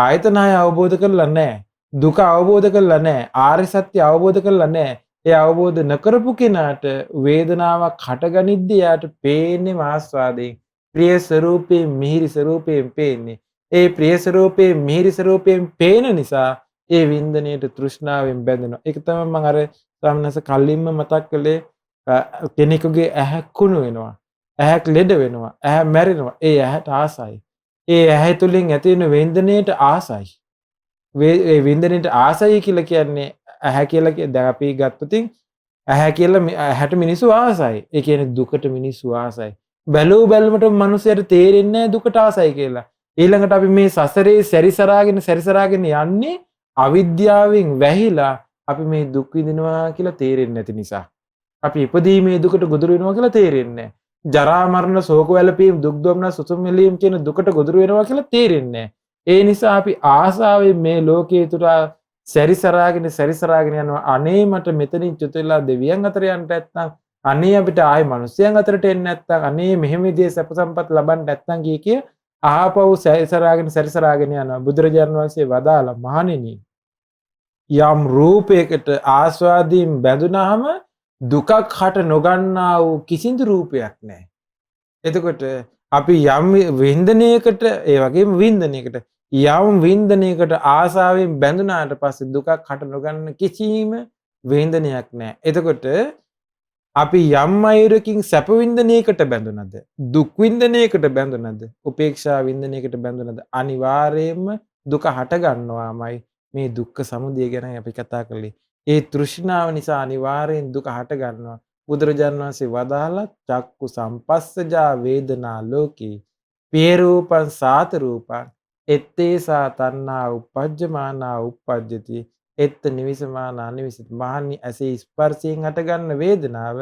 ආයතනය අවබෝධ කරලා නැහැ. දුක අවබෝධ කරලා නැහැ. ආර්ය සත්‍ය අවබෝධ කරලා නැහැ. ඒ අවබෝධ නොකරපු කෙනාට වේදනාවක් හටගනිද්දී යාට පේන්නේ ආස්වාදයෙන්. ප්‍රිය ස්වરૂපේ මිහිරි ස්වરૂපයෙන් පේන්නේ. ඒ ප්‍රිය ස්වરૂපේ මිහිරි ස්වરૂපයෙන් පේන නිසා ඒ වින්දනයේට තෘෂ්ණාවෙන් බැඳෙනවා. ඒක තමයි මම අර සාමනස කලින්ම මතක් කළේ කෙනෙකුගේ ඇහැ කුණු වෙනවා. ඇහැක් ලෙඩ වෙනවා. ඇහැ මැරෙනවා. ඒ ඇහැට ආසයි. ඒ ඇහැ තුලින් ඇති වෙන වින්දනයේට ආසයි. ඒ වින්දනයේට ආසයි කියලා කියන්නේ ඇහැ කියලා දැන් අපි ගත්තොතින් ඇහැ කියලා ඇහැට මිනිස්සු ආසයි. ඒ කියන්නේ දුකට මිනිස්සු ආසයි. බැලූ බැලමට මිනිස්සුන්ට තේරෙන්නේ නැහැ දුකට ආසයි කියලා. ඊළඟට අපි මේ සසරේ සැරිසරාගෙන යන්නේ අවිද්‍යාවෙන් වැහිලා අපි මේ දුක් විඳිනවා කියලා තේරෙන්නේ නැති නිසා. අපි ඉපදීමේ දුකට ගොදුරු වෙනවා කියලා තේරෙන්නේ නැහැ. ජරා මරණ ශෝක වැළපීම් දුක් දුම්නස් සුසුම් මෙලීම් කියන දුකට ගොදුරු වෙනවා කියලා තේරෙන්නේ නැහැ. ඒ නිසා අපි ආසාවෙන් මේ ලෝකයේ තුර සැරිසරාගෙන යනවා. අනේ මට මෙතනින් චුත වෙලා දෙවියන් අතර යන්න නැත්නම්, අනේ අපිට ආයේ මිනිස්යන් අතරට එන්න නැත්නම්, අනේ මෙහෙම විදිහේ සැප සම්පත් ලබන්න නැත්නම් කිය ආපහු සැරිසරාගෙන යනවා. බුදුරජාණන් වහන්සේ වදාලා මහණෙනි යම් රූපයකට ආස්වාදයෙන් බැඳුනහම දුකක් හට නොගන්නා වූ කිසිදු රූපයක් නැහැ. එතකොට අපි යම් වින්දනයකට ඒ වගේම වින්දනයකට යම් වින්දනයකට ආසාවෙන් බැඳුනාට පස්සේ දුකක් හට නොගන්න කිසිම වින්දනයක් නැහැ. එතකොට අපි යම් අයුරකින් සැප වින්දනයකට බැඳුනද, දුක් වින්දනයකට බැඳුනද, උපේක්ෂා වින්දනයකට බැඳුනද අනිවාර්යයෙන්ම දුක හට ගන්නවාමයි. මේ දුක්ඛ සමුදය ගැන අපි කතා කළේ. ඒ තෘෂ්ණාව නිසා අනිවාර්යෙන් දුක හට ගන්නවා. බුදුරජාණන් වහන්සේ වදාළා චක්කු සම්පස්සජා වේදනා ලෝකේ පිය රූපං සාත රූපං ettesa තණ්හා උපජ්ජමානා උපජ්ජති එත්ත නිවිසමානා නිවිසිත. මහන්නි ඇසේ ස්පර්ශයෙන් හට ගන්න වේදනාව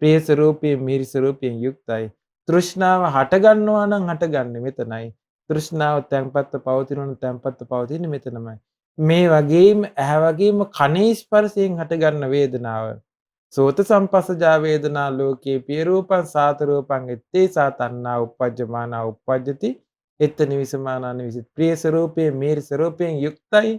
ප්‍රිය ස්වરૂපයේ මිහිරි ස්වરૂපයෙන් යුක්තයි. තෘෂ්ණාව හට ගන්නවා නම් හටගන්නේ මෙතනයි. තෘෂ්ණාව තැන්පත්ව පවතිනවනම් තැන්පත්ව පවතින්නේ මෙතනමයි. මේ වගේම ඇහැ වගේම කනේ ස්පර්ශයෙන් හටගන්න වේදනාව සෝත සම්පස්සජා වේදනා ලෝකේ පිය රූපං සාත රූපං ettesa තණ්හා උපජ්ජමානා උපජ්ජති එත්ත නිවිසමානා නිවිසිත. ප්‍රිය ස්වરૂපයේ මිහිරි ස්වરૂපයෙන් යුක්තයි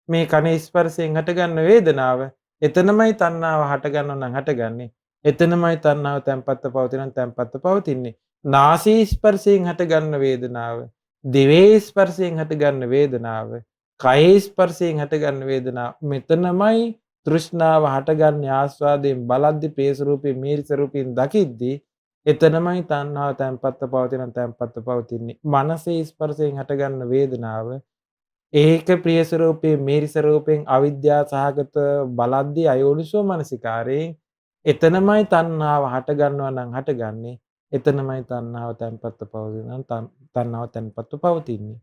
මේ කනේ ස්පර්ශයෙන් හටගන්න වේදනාව. එතනමයි තණ්හාව හටගන්නව නම් හටගන්නේ. එතනමයි තණ්හාව තැන්පත්ව පවතිනනම් තැන්පත්ව පවතින්නේ. නාසී ස්පර්ශයෙන් හටගන්න වේදනාව, දිවේ ස්පර්ශයෙන් හටගන්න වේදනාව, කයේ ස්පර්ශයෙන් හටගන්න වේදනාව. මෙතනමයි තෘෂ්ණාව හටගන්නේ ආස්වාදයෙන් බලද්දි ප්‍රිය ස්වરૂපේ මිහිරි ස්වરૂපයෙන් දකිද්දි එතනමයි තණ්හාව තැන්පත්ව පවතින තැන්පත්ව පවතින්නේ. මනසේ ස්පර්ශයෙන් හටගන්න වේදනාව ඒක ප්‍රිය ස්වરૂපේ මිහිරි ස්වરૂපයෙන් අවිද්‍යාව සහගත බලද්දි අයෝනිසෝ මනසිකාරයෙන් එතනමයි තණ්හාව හටගන්නවා නම් හටගන්නේ. එතනමයි තණ්හාව තැන්පත්ව පවතින තණ්හාව තැන්පත්ව පවතින්නේ.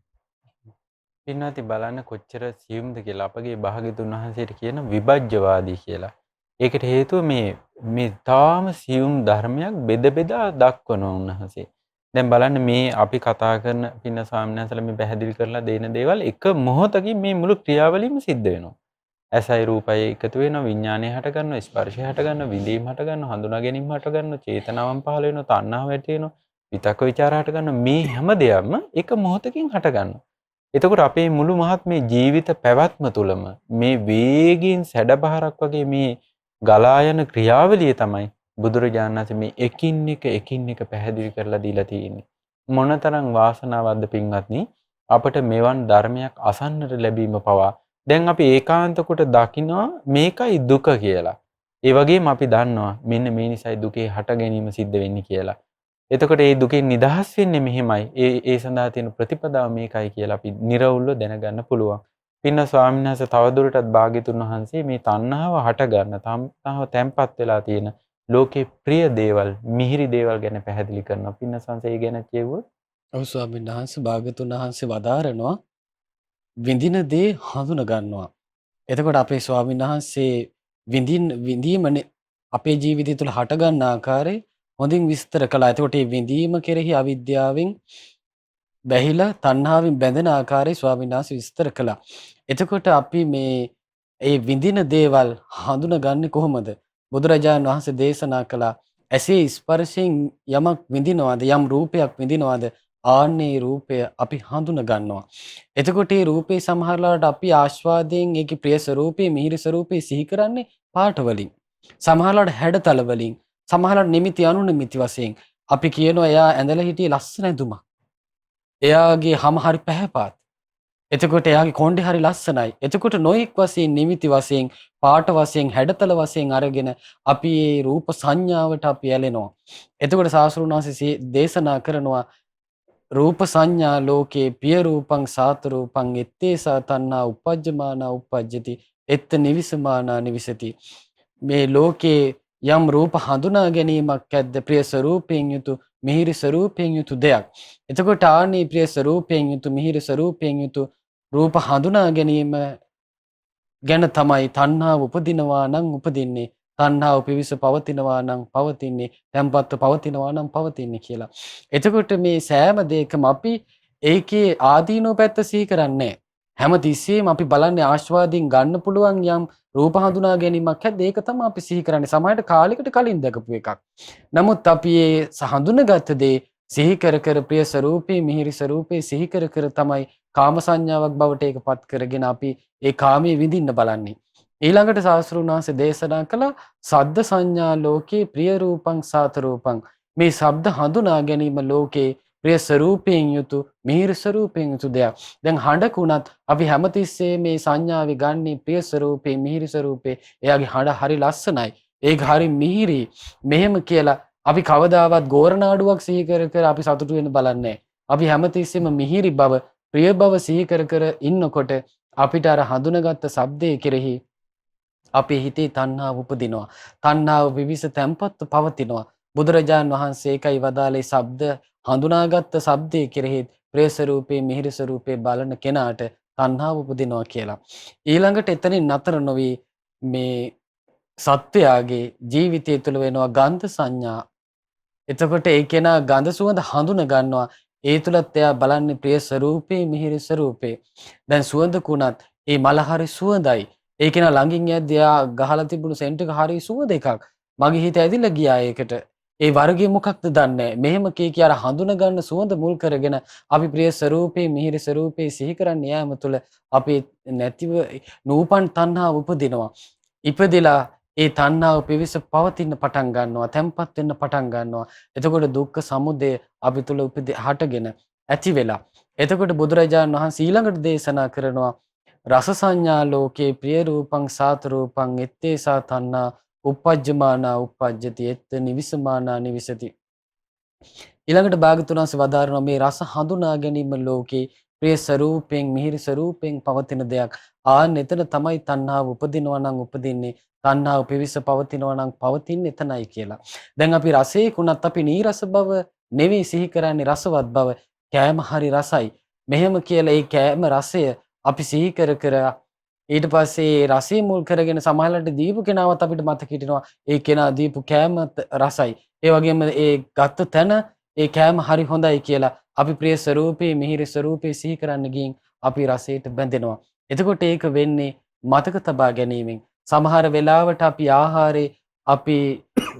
පින්වත්නි බලන්න කොච්චර සියුම්ද කියලා අපගේ භාග්‍යතුන් වහන්සේට කියන විභජ්‍යවාදී කියලා. ඒකට හේතුව මේ තාම සියුම් ධර්මයක් බෙදා දක්වන උන්වහන්සේ. දැන් බලන්න මේ අපි කතා කරන පින්න ස්වාමීන් වහන්සේලා මේ පැහැදිලි කරලා දෙන දේවල් එක මොහොතකින් මේ මුළු ක්‍රියාවලියම සිද්ධ වෙනවා. ඇසයි රූපයි එකතු වෙනවා, විඥානය හට ගන්නවා, ස්පර්ශය හට ගන්නවා, විඳීම හට ගන්නවා, හඳුනා ගැනීම හට ගන්නවා, චේතනාවන් පහළ වෙනවා, තණ්හාව ඇති වෙනවා, විතක්ක ਵਿਚාර හට ගන්නවා. මේ හැම දෙයක්ම එක මොහොතකින් හට ගන්නවා. එතකොට අපේ මුළු මහත් මේ ජීවිත පැවැත්ම තුළම මේ වේගයෙන් සැඩපහරක් වගේ මේ ගලා යන ක්‍රියාවලිය තමයි බුදුරජාණන් වහන්සේ මේ එකින් එක පැහැදිලි කරලා දීලා තියෙන්නේ. මොනතරම් වාසනාවක්ද පින්වත්නි අපට මෙවන් ධර්මයක් අසන්නට ලැබීම පවා. දැන් අපි ඒකාන්ත කොට දකිනවා මේකයි දුක කියලා. ඒ වගේම අපි දන්නවා මෙන්න මේ නිසයි දුකේ හට ගැනීම සිද්ධ වෙන්නේ කියලා. එතකොට මේ දුකෙන් නිදහස් වෙන්නේ මෙහෙමයි. ඒ සඳහා තියෙන ප්‍රතිපදාව මේකයි කියලා අපි නිර්වුල්ව දැනගන්න පුළුවන්. පින්න ස්වාමීන් වහන්සේ තවදුරටත් භාග්‍යතුන් වහන්සේ මේ තණ්හාව හට ගන්න, තණ්හාව තැම්පත් වෙලා තියෙන ලෝකේ ප්‍රිය දේවල්, මිහිරි දේවල් ගැන පැහැදිලි කරනවා. පින්න සංසේ ගැන කියවුවොත් ඔව් ස්වාමීන් වහන්සේ භාග්‍යතුන් වහන්සේ වදාරනවා විඳින දේ හඳුන ගන්නවා. එතකොට අපේ ස්වාමීන් වහන්සේ විඳීමනේ අපේ ජීවිතය තුළ හටගන්න ආකාරය හොඳින් විස්තර කළා. එතකොට මේ විඳීම කෙරෙහි අවිද්‍යාවෙන් බැහැලා තණ්හාවෙන් බැඳෙන ආකාරය ස්වාමීන් වහන්සේ විස්තර කළා. එතකොට අපි ඒ විඳින දේවල් හඳුනගන්නේ කොහොමද? බුදුරජාණන් වහන්සේ දේශනා කළා ඇසේ ස්පර්ශයෙන් යමක් විඳිනවාද යම් රූපයක් විඳිනවාද ආන්නේ රූපය අපි හඳුන ගන්නවා. එතකොට මේ රූපේ සමහරලාට අපි ආස්වාදයෙන් ඒකේ ප්‍රිය ස්වરૂපේ මිහිරි ස්වરૂපේ සිහි කරන්නේ පාට වලින්. සමහරලාට හැඩතල වලින්, සමහරලාට නිමිති අනුනිමිති වශයෙන් අපි කියනවා එයා ඇඳලා හිටියේ ලස්සන ඇඳුමක්. එයාගේ හම හරි පැහැපාත්. එතකොට එයාගේ කොණ්ඩේ හරි ලස්සනයි. එතකොට නොයෙක් වශයෙන් නිමිති වශයෙන් පාට වශයෙන් හැඩතල වශයෙන් අරගෙන අපි මේ රූප සංඥාවට අපි ඇලෙනවා. එතකොට සාස්ෘණ වහන්සේ දේශනා කරනවා රූප සංඥා ලෝකේ පිය රූපං සාත රූපං එත්තේසා තණ්හා උපජ්ජමානා උපජ්ජති එත්ත නිවිසමානා නිවිසති. මේ ලෝකේ යම් රූප හඳුනා ගැනීමක් ඇද්ද ප්‍රිය ස්වરૂපයෙන් යුතු මිහිරි ස්වરૂපයෙන් යුතු දෙයක්. එතකොට ආනි ප්‍රිය ස්වરૂපයෙන් යුතු මිහිරි ස්වરૂපයෙන් යුතු රූප හඳුනා ගැනීම ගැන තමයි තණ්හාව උපදිනවා නම් උපදින්නේ. තණ්හාව පිවිස පවතිනවා නම් පවතින්නේ. තැම්පත්ව පවතිනවා නම් පවතින්නේ කියලා. එතකොට මේ සෑම දෙයකම අපි ඒකේ ආදීනෝ පැත්ත සිහි කරන්නේ හැම තිස්සෙම අපි බලන්නේ ආස්වාදයෙන් ගන්න පුළුවන් යම් රූප හඳුනා ගැනීමක් හැද ඒක තමයි අපි සිහි කරන්නේ. සමහරට කාලයකට කලින් දැකපු එකක්. නමුත් අපි ඒ හඳුනගත් දේ සිහි කර කර ප්‍රිය ස්වરૂපේ මිහිරි ස්වરૂපේ සිහි කර කර තමයි කාම සංඥාවක් බවට ඒකපත් කරගෙන අපි ඒ කාමයේ විඳින්න බලන්නේ. ඊළඟට සාස්ෘණ වහන්සේ දේශනා කළ සද්ද සංඥා ලෝකේ ප්‍රිය රූපං සාත රූපං මේ ශබ්ද හඳුනා ගැනීම ලෝකේ ප්‍රිය ස්වરૂපයෙන් යුතු මිහිරි ස්වરૂපයෙන් යුතු දෙයක්. දැන් හඬකුණත් අපි හැමතිස්සේ මේ සංඥාවේ ගන්නේ ප්‍රිය ස්වરૂපේ මිහිරි ස්වરૂපේ. එයාගේ හඬ හරි ලස්සනයි. ඒක හරි මිහිරි. මෙහෙම කියලා අපි කවදාවත් ගෝරනාඩුවක් සිහි කර කර අපි සතුටු වෙන්න බලන්නේ. අපි හැමතිස්සෙම මිහිරි බව ප්‍රිය බව සිහි කර කර ඉන්නකොට අපිට අර හඳුනගත්ත ශබ්දයේ කෙරෙහි අපේ හිතේ තණ්හාව උපදිනවා. තණ්හාව විවිස තැම්පත්ව පවතිනවා. බුදුරජාන් වහන්සේ ඒකයි වදාළේ ශබ්ද හඳුනාගත්ත ශබ්දයේ කෙරෙහි ප්‍රිය ස්වરૂපේ මිහිරි ස්වરૂපේ බලන කෙනාට තණ්හාව උපදිනවා කියලා. ඊළඟට එතනින් නතර නොවි මේ සත්වයාගේ ජීවිතය තුළ වෙනවා ගන්ධ සංඥා. එතකොට ඒ කෙනා ගඳ සුවඳ හඳුන ගන්නවා. ඒ තුලත් එයා බලන්නේ ප්‍රිය ස්වરૂපේ මිහිරි ස්වરૂපේ. දැන් සුවඳකුණත් ඒ මල හරි සුවඳයි. ඒ කෙනා ළඟින් යද්දී එයා ගහලා තිබුණු සෙන්ට් එක හරි සුවඳ එකක්. මගේ හිත ඇදිලා ගියා ඒකට. ඒ වර්ගය මොකක්ද දන්නේ මෙහෙම කී අර හඳුන ගන්න සුවඳ මුල් කරගෙන අපි ප්‍රිය ස්වરૂපේ මිහිරි ස්වરૂපේ සිහි කරන්නේ යාම තුල අපි නැතිව නූපන් තණ්හාව උපදිනවා. ඉපදිලා ඒ තණ්හාව පිවිස පවතින්න පටන් ගන්නවා, තැම්පත් වෙන්න පටන් ගන්නවා. එතකොට දුක්ඛ සමුදය අපි තුල හටගෙන ඇති වෙලා. එතකොට බුදුරජාණන් වහන්සේ ඊළඟට දේශනා කරනවා රස සංඥා ලෝකේ ප්‍රිය රූපං සාත රූපං එත්තේසා තණ්හා උපජ්ජමානා උපජ්ජති එත්ත නිවිසමානා නිවිසති. ඊළඟට භාග්‍යවතුන් වහන්සේ වදාරනවා මේ රස හඳුනා ගැනීම ලෝකේ ප්‍රිය ස්වરૂපයෙන් මිහිරි ස්වરૂපයෙන් පවතින දෙයක්. එතන තමයි තණ්හාව උපදිනවා නම් උපදින්නේ. තණ්හාව පිවිස පවතිනවා නම් පවතින්නේ එතනයි කියලා. දැන් අපි රසයකුණත් අපි නීරස බව නෙවෙයි සිහි කරන්නේ රසවත් බව. කෑම හරි රසයි. මෙහෙම කියලා ඒ කෑම රසය අපි සිහි කර කර ඊට පස්සේ රසය මුල් කරගෙන සමහරවිට දීපු කෙනාවත් අපිට මතක හිටිනවා ඒ කෙනා දීපු කෑම රසයි. ඒ වගේම ඒ ගත්ත තැන ඒ කෑම හරි හොඳයි කියලා අපි ප්‍රිය ස්වરૂපේ මිහිරි ස්වરૂපේ සිහි කරන්න ගින් අපි රසයට බැඳෙනවා. එතකොට ඒක වෙන්නේ මතක තබා ගැනීමෙන්. සමහර වෙලාවට අපි ආහාරේ අපි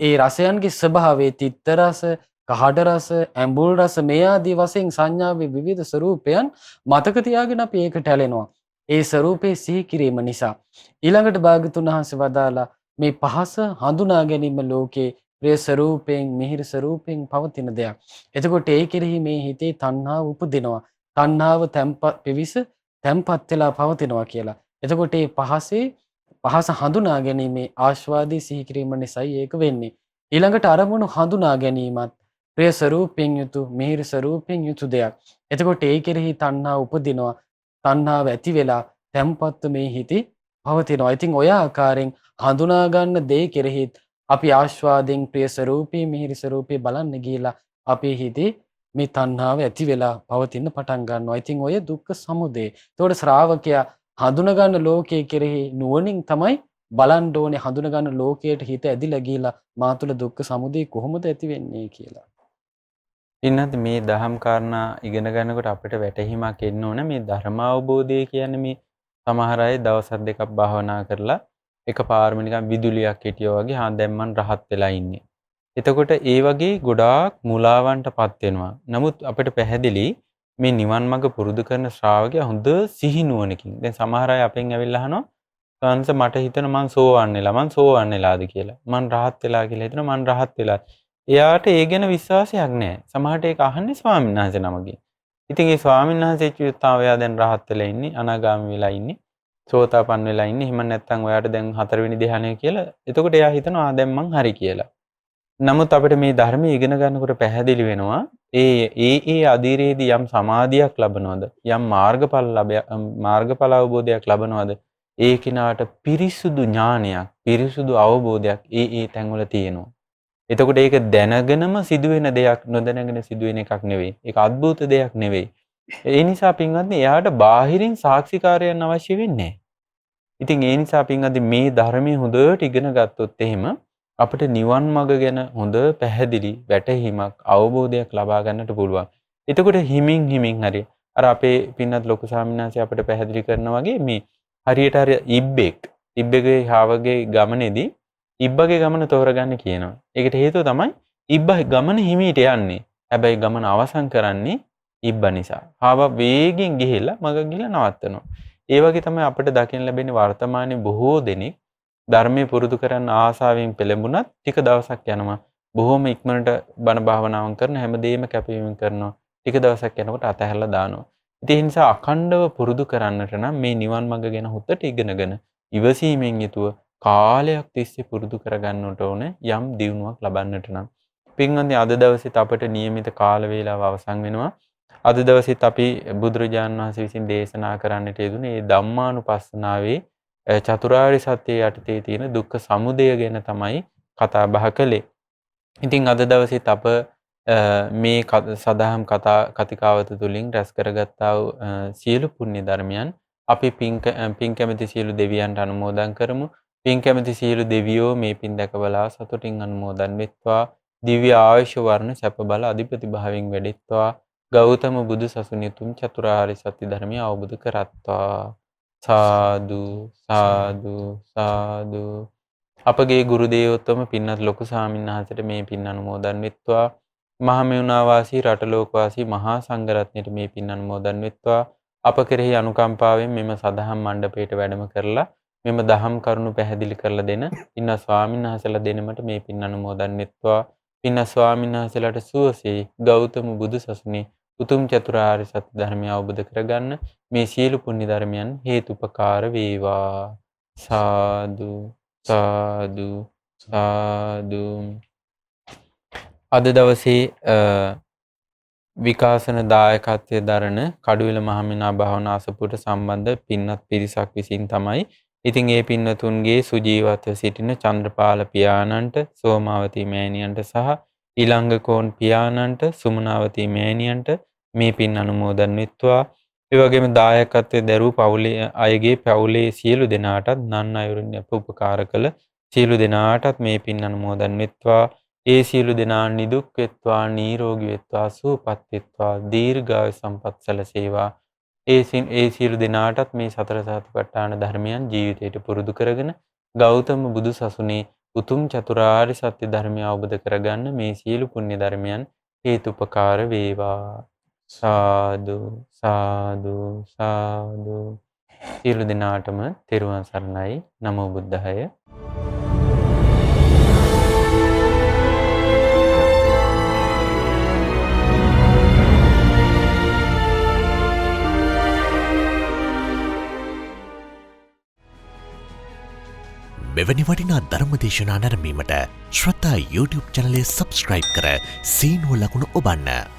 ඒ රසයන්ගේ ස්වභාවයේ තිත්ත රස, කහඩ රස, ඇඹුල් රස මේ ආදී වශයෙන් සංඥාවේ විවිධ ස්වરૂපයන් මතක තියාගෙන අපි ඒකට ඇලෙනවා. ඒ ස්වરૂපේ සිහි කිරීම නිසා ඊළඟට භාග්‍යතුන් වහන්සේ වදාලා මේ පහස හඳුනා ගැනීම ලෝකේ ප්‍රිය ස්වરૂපයෙන් මිහිරි ස්වરૂපයෙන් පවතින දෙයක්. එතකොට ඒ කෙරෙහි මේ හිතේ තණ්හාව උපදිනවා. තණ්හාව පිවිස තැම්පත් වෙලා පවතිනවා කියලා. එතකොට මේ පහස හඳුනා ගැනීමේ ආස්වාදී සිහි කිරීම නිසායි ඒක වෙන්නේ. ඊළඟට අරමුණු හඳුනා ගැනීමත් ප්‍රිය ස්වરૂපයෙන් යුතු මිහිරි ස්වરૂපයෙන් යුතු දෙයක්. එතකොට ඒ කෙරෙහි තණ්හාව උපදිනවා. තණ්හාව ඇති වෙලා තැම්පත්ව මේ හිතේ පවතිනවා. ඉතින් ඔය ආකාරයෙන් හඳුනා ගන්න දේ කෙරෙහිත් අපි ආස්වාදයෙන් ප්‍රිය ස්වરૂපී මිහිරි ස්වરૂපී බලන්න ගිහිලා අපේ හිතේ මේ තණ්හාව ඇති වෙලා පවතින්න පටන් ගන්නවා. ඉතින් ඔය දුක්ඛ සමුදය. ඒතකොට ශ්‍රාවකයා හඳුනගන්න ලෝකයේ කෙරෙහි නුවණින් තමයි බලන්න ඕනේ, හඳුනගන්න ලෝකයට හිත ඇදිලා ගිහිලා මා තුළ දුක්ඛ සමුදය කොහොමද ඇති වෙන්නේ කියලා. ඉන්නත් මේ දහම් කාරණා ඉගෙන ගන්නකොට අපිට වැටහීමක් එන්න ඕන මේ ධර්ම අවබෝධය කියන්නේ මේ සමහර අය දවස් දෙකක් භාවනා කරලා එකපාරම නිකන් විදුලියක් හිටියා වගේ දැන් මං රහත් වෙලා ඉන්නේ. එතකොට ඒ වගේ ගොඩාක් මුලාවන්ටපත් වෙනවා. නමුත් අපිට පැහැදිලි මේ නිවන් මඟ පුරුදු කරන ශ්‍රාවකයා හොඳ සිහිනුවණකින්. දැන් සමහර අය අපෙන් ඇවිල්ලා අහනවා "සංස මට හිතෙන මං සෝවන් වෙලාද කියලා. මං රහත් වෙලා කියලා හිතන මං රහත් වෙලා." එයාට ඒ ගැන විශ්වාසයක් නැහැ. සමහරට ඒක අහන්නේ ස්වාමීන් වහන්සේ නමකින්. ඉතින් ඒ ස්වාමීන් වහන්සේ කිව්වා "ඔයා දැන් රහත් වෙලා ඉන්නේ, අනාගාමී වෙලා ඉන්නේ, සෝතාපන්න වෙලා ඉන්නේ. එහෙම නැත්නම් ඔයාට දැන් 4 වෙනි ධ්‍යානය කියලා." එතකොට එයා හිතනවා දැන් මං හරි කියලා. නමුත් අපිට මේ ධර්මයේ ඉගෙන ගන්නකොට පැහැදිලි වෙනවා ඒ අධීරයේදී යම් සමාධියක් ලබනවද, යම් මාර්ගඵල අවබෝධයක් ලබනවද, ඒ කිනාට පිරිසුදු ඥානයක්, පිරිසුදු අවබෝධයක් ඒ තැන්වල තියෙනවා. එතකොට ඒක දැනගෙනම සිදුවෙන දෙයක්, නොදැනගෙන සිදුවෙන එකක් නෙවෙයි. ඒක අద్భుත දෙයක් නෙවෙයි. ඒ නිසා පින්වත්නි එයාට බාහිරින් සාක්ෂිකාරයන් අවශ්‍ය වෙන්නේ නැහැ. ඉතින් ඒ නිසා පින්වත්නි මේ ධර්මයේ හොඳට ඉගෙන ගත්තොත් එහෙම අපිට නිවන් මඟ ගැන හොඳ පැහැදිලි වැටහීමක්, අවබෝධයක් ලබා ගන්නට පුළුවන්. එතකොට හිමින් හරි අර අපේ පින්වත් ලොකු ස්වාමීන් වහන්සේ අපිට පැහැදිලි කරනවා වගේ මේ හරියට අර ඉබ්බෙගේ හාවගේ ගමනේදී ඉබ්බගේ ගමන තෝරගන්න කියනවා. ඒකට හේතුව තමයි ඉබ්බ ගමන හිමීට යන්නේ. හැබැයි ගමන අවසන් කරන්නේ ඉබ්බ නිසා. හාව වේගෙන් ගිහිල්ලා මග ගිහිල්ලා නවත්තනවා. ඒ වගේ තමයි අපිට දකින්න ලැබෙන්නේ වර්තමානයේ බොහෝ දෙනෙක් ධර්මයේ පුරුදු කරන්න ආසාවෙන් පෙළඹුණත් ටික දවසක් යනවා. බොහොම ඉක්මනට බණ භාවනාවන් කරන හැමදේම කැපවීම කරනවා. ටික දවසක් යනකොට අතහැරලා දානවා. ඉතින් ඒ නිසා අඛණ්ඩව පුරුදු කරන්නට නම් මේ නිවන් මඟ ගැන හොතට ඉගෙනගෙන ඉවසීමෙන් යුතුව කාලයක් තිස්සේ පුරුදු කරගන්නට ඕන යම් දියුණුවක් ලබන්නට නම්. පින්වත්නි අද දවසේත් අපට નિયમિત කාල වේලාව අවසන් වෙනවා. අද දවසේත් අපි බුදුරජාණන් වහන්සේ විසින් දේශනා කරන්නට යෙදුනේ මේ ධම්මානුපස්සනාවේ චතුරාර්ය සත්‍ය යටතේ තියෙන දුක්ඛ සමුදය ගැන තමයි කතා බහ කළේ. ඉතින් අද දවසේත් අප මේ සදාහම් කතිකාවත තුලින් රැස් කරගත්තා වූ සියලු පුණ්‍ය ධර්මයන් අපි පින් කැමැති සියලු දෙවියන්ට අනුමෝදන් කරමු. පින් කැමැති සියලු දෙවියෝ මේ පින් දැකබලා සතුටින් අනුමෝදන් වෙත්වා. දිව්‍ය ආයුෂ වර්ණ සැප බල අධිපති භාවයෙන් වැඩෙත්වා. ගෞතම බුදු සසුනේ තුන් චතුරාර්ය සත්‍ය ධර්මය අවබෝධ කරත්වා. සාදු සාදු සාදු. අපගේ ගුරු දේවෝත්තම පින්වත් ලොකු ස්වාමීන් වහන්සේට මේ පින් අනුමෝදන් වෙත්වා. මහමෙවුනා වාසී රටලෝක වාසී මහා සංඝරත්නයට මේ පින් අනුමෝදන් වෙත්වා. අප කෙරෙහි අනුකම්පාවෙන් මෙම සදහම් මණ්ඩපයට වැඩම කරලා මෙම දහම් කරුණු පැහැදිලි කරලා දෙන පින් ස්වාමීන් වහන්සේලා දෙනමට මේ පින් අනුමෝදන් වෙත්වා. පින් ස්වාමීන් වහන්සේලාට සුවසේ ගෞතම බුදු සසුනේ උතුම් චතුරාර්ය සත්‍ය ධර්මය අවබෝධ කරගන්න මේ සියලු පුණ්‍ය ධර්මයන් හේතුපකාර වේවා. සාදු සාදු සාදු. අද දවසේ විකාශන දායකත්වයේ දරන කඩුවෙල මහමෙනා භාවනා අසපුවට සම්බන්ධ පින්වත් පිරිසක් විසින් තමයි. ඉතින් ඒ පින්වතුන්ගේ සුජීවත්ව සිටින චන්ද්‍රපාල පියාණන්ට, සෝමාවතී මෑණියන්ට සහ ඊළඟකෝන් පියාණන්ට, සුමනාවතී මෑණියන්ට මේ පින් අනුමෝදන් වෙත්වා. ඒ වගේම දායකත්වයේ දරූ පවුලේ අයගේ පවුලේ සියලු දෙනාටත් නන් අයුරින් උපකාර කළ සියලු දෙනාටත් මේ පින් අනුමෝදන් වෙත්වා. ඒ සියලු දෙනා නිදුක් වෙත්වා, නිරෝගී වෙත්වා, සුවපත් වෙත්වා, දීර්ඝායු සම්පත් සැලසේවා. ඒ සියලු දෙනාටත් මේ සතර සතිපට්ඨාන ධර්මයන් ජීවිතයට පුරුදු කරගෙන ගෞතම බුදු සසුනේ උතුම් චතුරාර්ය සත්‍ය ධර්මය අවබෝධ කරගන්න මේ සියලු පුණ්‍ය ධර්මයන් හේතුපකාර වේවා. සාදු සාදු සාදු. සියලු දෙනාටම තෙරුවන් සරණයි. නමෝ බුද්ධාය. මෙවැනි වටිනා ධර්මදේශනා නැරඹීමට ශ්‍රද්ධා YouTube චැනලය සබස්ක්‍රයිබ් කර සීනුව ලකුණ ඔබන්න.